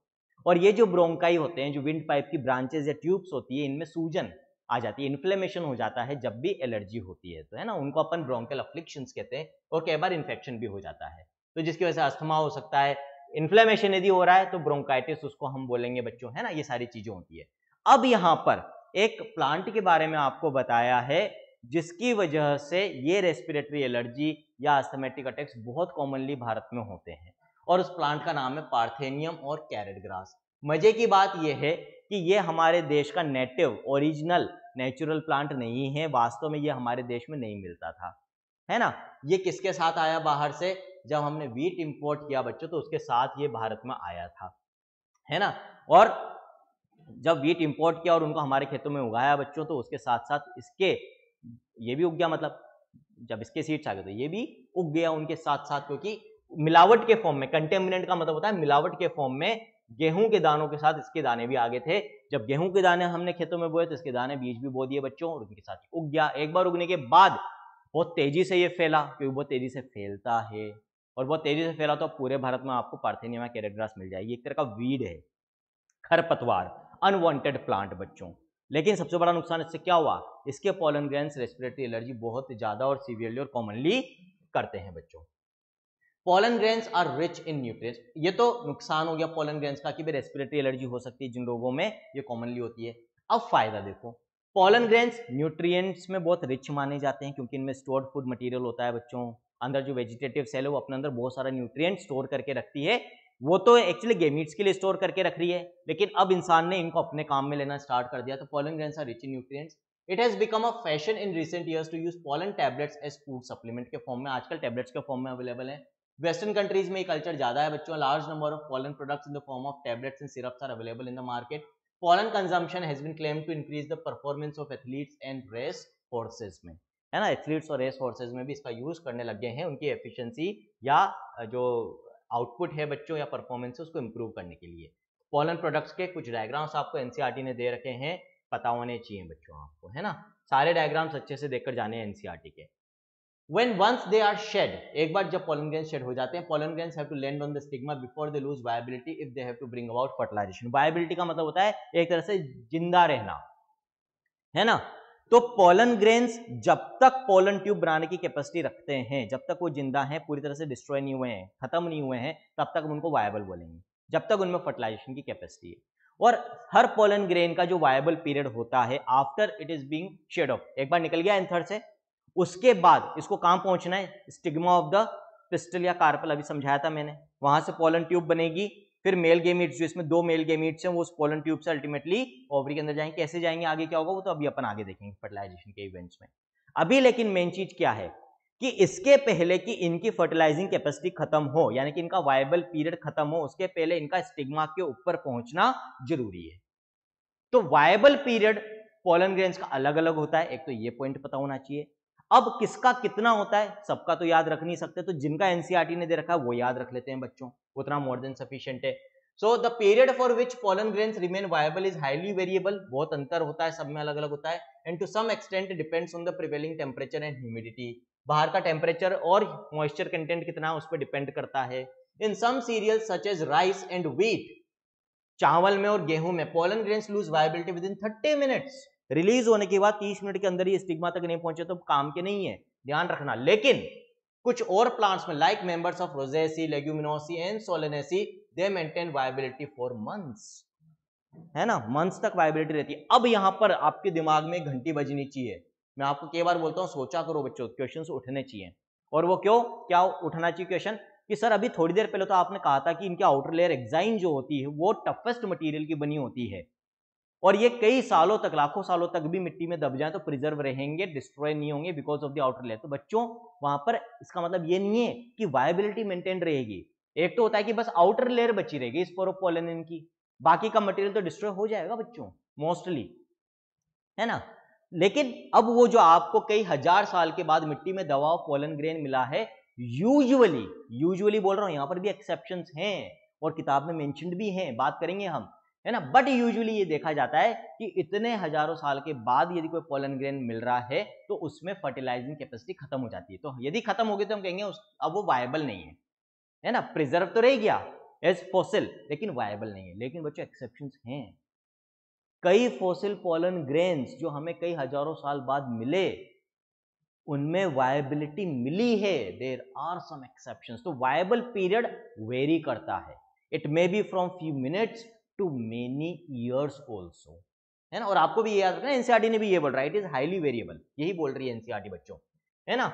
और ये जो ब्रोंकाई होते हैं, जो विंड पाइप की ब्रांचेस या ट्यूब्स होती है, इनमें सूजन आ जाती है, इन्फ्लेमेशन हो जाता है जब भी एलर्जी होती है, तो है ना, उनको अपन ब्रोंकियल अफ्लिक्शंस कहते हैं। और कई बार इन्फेक्शन भी हो जाता है, तो जिसकी वजह से अस्थमा हो सकता है, इन्फ्लेमेशन यदि हो रहा है तो ब्रोंकाइटिस उसको हम बोलेंगे बच्चों, है ना, ये सारी चीजें होती है। अब यहाँ पर एक प्लांट के बारे में आपको बताया है जिसकी वजह से ये रेस्पिरेटरी एलर्जी या अस्थमेटिक अटैक्स बहुत कॉमनली भारत में होते हैं, और उस प्लांट का नाम है पार्थेनियम और कैरेट ग्रास। मजे की बात यह है कि ये हमारे देश का नेटिव ओरिजिनल नेचुरल प्लांट नहीं है, वास्तव में ये हमारे देश में नहीं मिलता था, है ना। ये किसके साथ आया बाहर से, जब हमने व्हीट इंपोर्ट किया बच्चों तो उसके साथ ये भारत में आया था, है ना। और जब व्हीट इंपोर्ट किया और उनको हमारे खेतों में उगाया बच्चों, तो उसके साथ साथ इसके ये भी उग गया, मतलब जब इसके सीड्स आ गए तो ये भी उग गया उनके साथ साथ, क्योंकि मिलावट के फॉर्म में, कंटेमिनेंट का मतलब होता है मिलावट के फॉर्म में गेहूं के दानों के साथ इसके दाने भी आगे थे। जब गेहूं के दाने हमने खेतों में बोए तो इसके दाने बीज भी बो दिए बच्चों, और उनके साथ उग गया। एक बार उगने के बाद बहुत तेजी से ये फैला, क्योंकि बहुत तेजी से फैलता है, और बहुत तेजी से फैला तो पूरे भारत में आपको पार्थेनियम कैरेग्रास मिल जाएगी। एक तरह का वीड है, खरपतवार, अनवांटेड प्लांट बच्चों। लेकिन सबसे बड़ा नुकसान इससे क्या हुआ, इसके पोलन ग्रेन्स रेस्पिरेटरी एलर्जी बहुत ज्यादा और सीवियरली और कॉमनली करते हैं बच्चों। Pollen grains are rich in nutrients, ये तो नुकसान हो गया पोलन ग्रेन्स का कि भाई रेस्पिरेटरी एलर्जी हो सकती है जिन लोगों में, ये कॉमनली होती है। अब फायदा देखो, पोलन ग्रेन्स न्यूट्रिएंट्स में बहुत रिच माने जाते हैं क्योंकि इनमें स्टोर्ड फूड मटेरियल होता है बच्चों। अंदर जो वेजिटेटिव सेल है वो अपने अंदर बहुत सारा न्यूट्रिएंट स्टोर करके रखती है। वो तो एक्चुअली गेमीट्स के लिए स्टोर करके रख रही है, लेकिन अब इंसान ने इनको अपने काम में लेना स्टार्ट कर दिया, तो pollen grains are rich in nutrients. It has become a fashion in recent years to use pollen tablets as food supplement के फॉर्म में, आजकल टैबलेट्स के फॉर्म में अवेलेबल है। वेस्टर्न कंट्रीज में ये कल्चर ज्यादा है बच्चों। Large number of pollen products in the form of tablets and syrups are available in the market. Pollen consumption has been claimed to increase the performance of athletes and race horses में, है ना, athletes और race horses में भी इसका use करने लग गए हैं, उनकी एफिशिएंसी या जो आउटपुट है बच्चों या परफॉर्मेंस है उसको इंप्रूव करने के लिए। पोलन प्रोडक्ट्स के कुछ डायग्राम्स आपको एनसीईआरटी ने दे रखे हैं, पता होने चाहिए बच्चों आपको, है ना, सारे डायग्राम्स अच्छे से देखकर जाने हैं एनसीईआरटी के। When once they are shed, एक बार जब pollen grains shed हो जाते हैं, pollen grains have to land on the stigma before they lose viability if they have to bring about fertilization. Viability का मतलब होता है एक तरह से जिंदा रहना, है ना। तो पोलन ग्रेन्स जब तक पोलन ट्यूब बनाने की कैपेसिटी रखते हैं, जब तक वो जिंदा हैं, पूरी तरह से डिस्ट्रॉय नहीं हुए हैं, खत्म नहीं हुए हैं, तब तक उनको वायबल बोलेंगे, जब तक उनमें फर्टिलाइजेशन की कैपेसिटी है। और हर पोलन ग्रेन का जो वायबल पीरियड होता है after it is being shed off, एक बार निकल गया एंथर से, उसके बाद इसको कहां पहुंचना है, स्टिग्मा ऑफ द पिस्टल या कार्पल, अभी समझाया था मैंने, वहां से पोलन ट्यूब बनेगी, फिर मेल गेमीट्स, जो इसमें 2 मेल गेमीट्स हैं, वो उस पोलन ट्यूब से अल्टीमेटली ओवरी के अंदर जाएंगे। कैसे जाएंगे, आगे क्या होगा वो तो अभी अपन आगे देखेंगे फर्टिलाइजेशन के इवेंट्स में। अभी लेकिन मेन चीज क्या है कि इसके पहले कि इनकी फर्टिलाइजिंग कैपेसिटी खत्म हो, यानी कि इनका वायबल पीरियड खत्म हो, उसके पहले इनका स्टिग्मा के ऊपर पहुंचना जरूरी है। तो वायबल पीरियड पोलन ग्रेन्स का अलग अलग होता है, एक तो ये पॉइंट पता होना चाहिए। अब किसका कितना होता है सबका तो याद रख नहीं सकते, तो जिनका एनसीईआरटी ने दे रखा है वो याद रख लेते हैं बच्चों, उतना मोर देन सफिशिएंट है। So the period for which pollen grains remain viable is highly variable, बहुत अंतर होता है, सब में अलग अलग होता है, and to some extent depends on the prevailing temperature and humidity, बाहर का टेम्परेचर और मॉइस्चर कंटेंट कितना है उस पर डिपेंड करता है। In some cereals such as rice and wheat, चावल में और गेहूं में pollen grains lose viability within 30 minutes, release होने के बाद 30 मिनट के अंदर ही स्टिग्मा तक नहीं पहुंचे तो काम के नहीं है, ध्यान रखना। लेकिन कुछ और प्लांट्स में like members of Rosaceae, Leguminosae and Solanaceae, they maintain viability for months, है ना, मंथ्स तक वायबिलिटी रहती है। अब यहां पर आपके दिमाग में घंटी बजनी चाहिए, मैं आपको कई बार बोलता हूं सोचा करो बच्चों, क्वेश्चन उठने चाहिए। और वो क्यों, क्या उठना चाहिए क्वेश्चन कि सर अभी थोड़ी देर पहले तो आपने कहा था कि इनकी आउटर लेयर एक्साइन जो होती है वो टफेस्ट मटेरियल की बनी होती है, और ये कई सालों तक, लाखों सालों तक भी मिट्टी में दब जाए तो प्रिजर्व रहेंगे, डिस्ट्रॉय नहीं होंगे because of the outer layer. तो बच्चों वहां पर इसका मतलब ये नहीं है कि वायबिलिटी मेंटेन रहेगी, एक तो होता है कि बस आउटर लेयर बची रहेगी स्पोरोपोलेनिन की, बाकी का मटेरियल तो डिस्ट्रॉय हो जाएगा बच्चों मोस्टली, है ना। लेकिन अब वो जो आपको कई हजार साल के बाद मिट्टी में दबा पोलन ग्रेन मिला है, यूजुअली बोल रहा हूं, यहां पर भी एक्सेप्शंस हैं और किताब में मेंशन्ड भी हैं, बात करेंगे हम, है ना, बट यूजुअली ये देखा जाता है कि इतने हजारों साल के बाद यदि कोई पोलन ग्रेन मिल रहा है तो उसमें फर्टिलाइजिंग कैपेसिटी खत्म हो जाती है। तो यदि खत्म हो गई तो हम कहेंगे अब वो वायबल नहीं है ना, प्रिजर्व तो रह गया एज फॉसिल लेकिन वायबल नहीं है। लेकिन बच्चों एक्सेप्शंस हैं, कई फॉसिल पोलन ग्रेन्स जो हमें कई हजारों साल बाद मिले उनमें वायबिलिटी मिली है, देयर आर सम एक्सेप्शंस। तो वायबल पीरियड वेरी करता है, it may be from few minutes to many years also, है ना। और आपको भी ये याद रखना, एनसीईआरटी ने भी ये बोल रहा है, इट इज हाईली वेरिएबल, यही बोल रही है एनसीईआरटी बच्चों, है ना।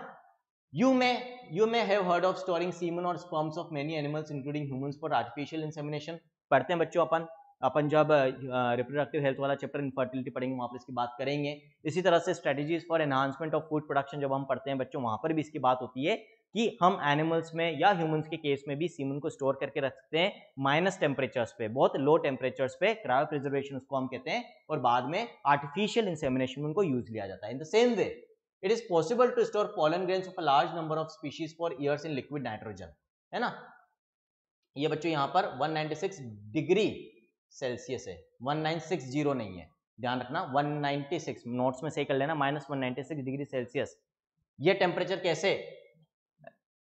You may have heard of storing semen or sperms of many animals including humans for artificial insemination। पढ़ते हैं बच्चों अपन जब रिप्रोडक्टिव हेल्थ वाला चैप्टर इनफर्टिलिटी पढ़ेंगे वहां पर इसकी बात करेंगे। इसी तरह से strategies for enhancement of food production जब हम पढ़ते हैं बच्चों वहां पर भी इसकी बात होती है कि हम एनिमल्स में या ह्यूमंस के केस में भी सीमन को स्टोर करके रख सकते हैं माइनस टेम्परेचर्स पे, बहुत लो टेम्परेचर्स पे, क्रायो प्रिजर्वेशन उसको हम कहते हैं, और बाद में आर्टिफिशियल इंसेमिनेशन में उनको यूज लिया जाता है। In the same way it is possible to store pollen grains of a large number of species for years in liquid nitrogen, है ना। ये बच्चों यहाँ पर 196 डिग्री सेल्सियस है, 1960 नहीं है, ध्यान रखना 196, नोट्स में सही कर लेना, -196 डिग्री सेल्सियस। ये टेम्परेचर कैसे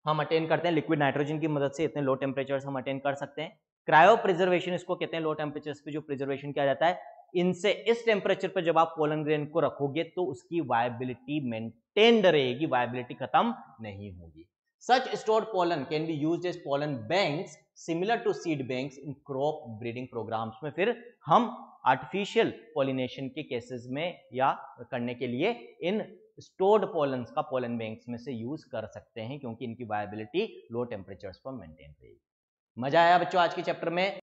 हम अटेन करते हैं? लिक्विड नाइट्रोजन की मदद से इतने लो टेम्परेचर हम अटेन कर सकते हैं। क्रायो प्रिजर्वेशन इसको कहते हैं, लो टेम्परेचर पे जो प्रिजर्वेशन किया जाता है। इनसे इस टेम्परेचर पर जब आप पोलन ग्रेन को रखोगे तो उसकी वायबिलिटी मेंटेन्ड रहेगी, वायबिलिटी खत्म नहीं होगी। Such stored pollen can be used as pollen banks similar to seed banks in crop breeding programs में फिर हम आर्टिफिशियल पॉलिनेशन के केसेस में या करने के लिए इन स्टोर्ड पोलन्स का पोलन बैंक्स में से यूज कर सकते हैं, क्योंकि इनकी वायबिलिटी लो टेम्परेचर्स पर मेंटेन रहेगी। मजा आया बच्चों आज के चैप्टर में?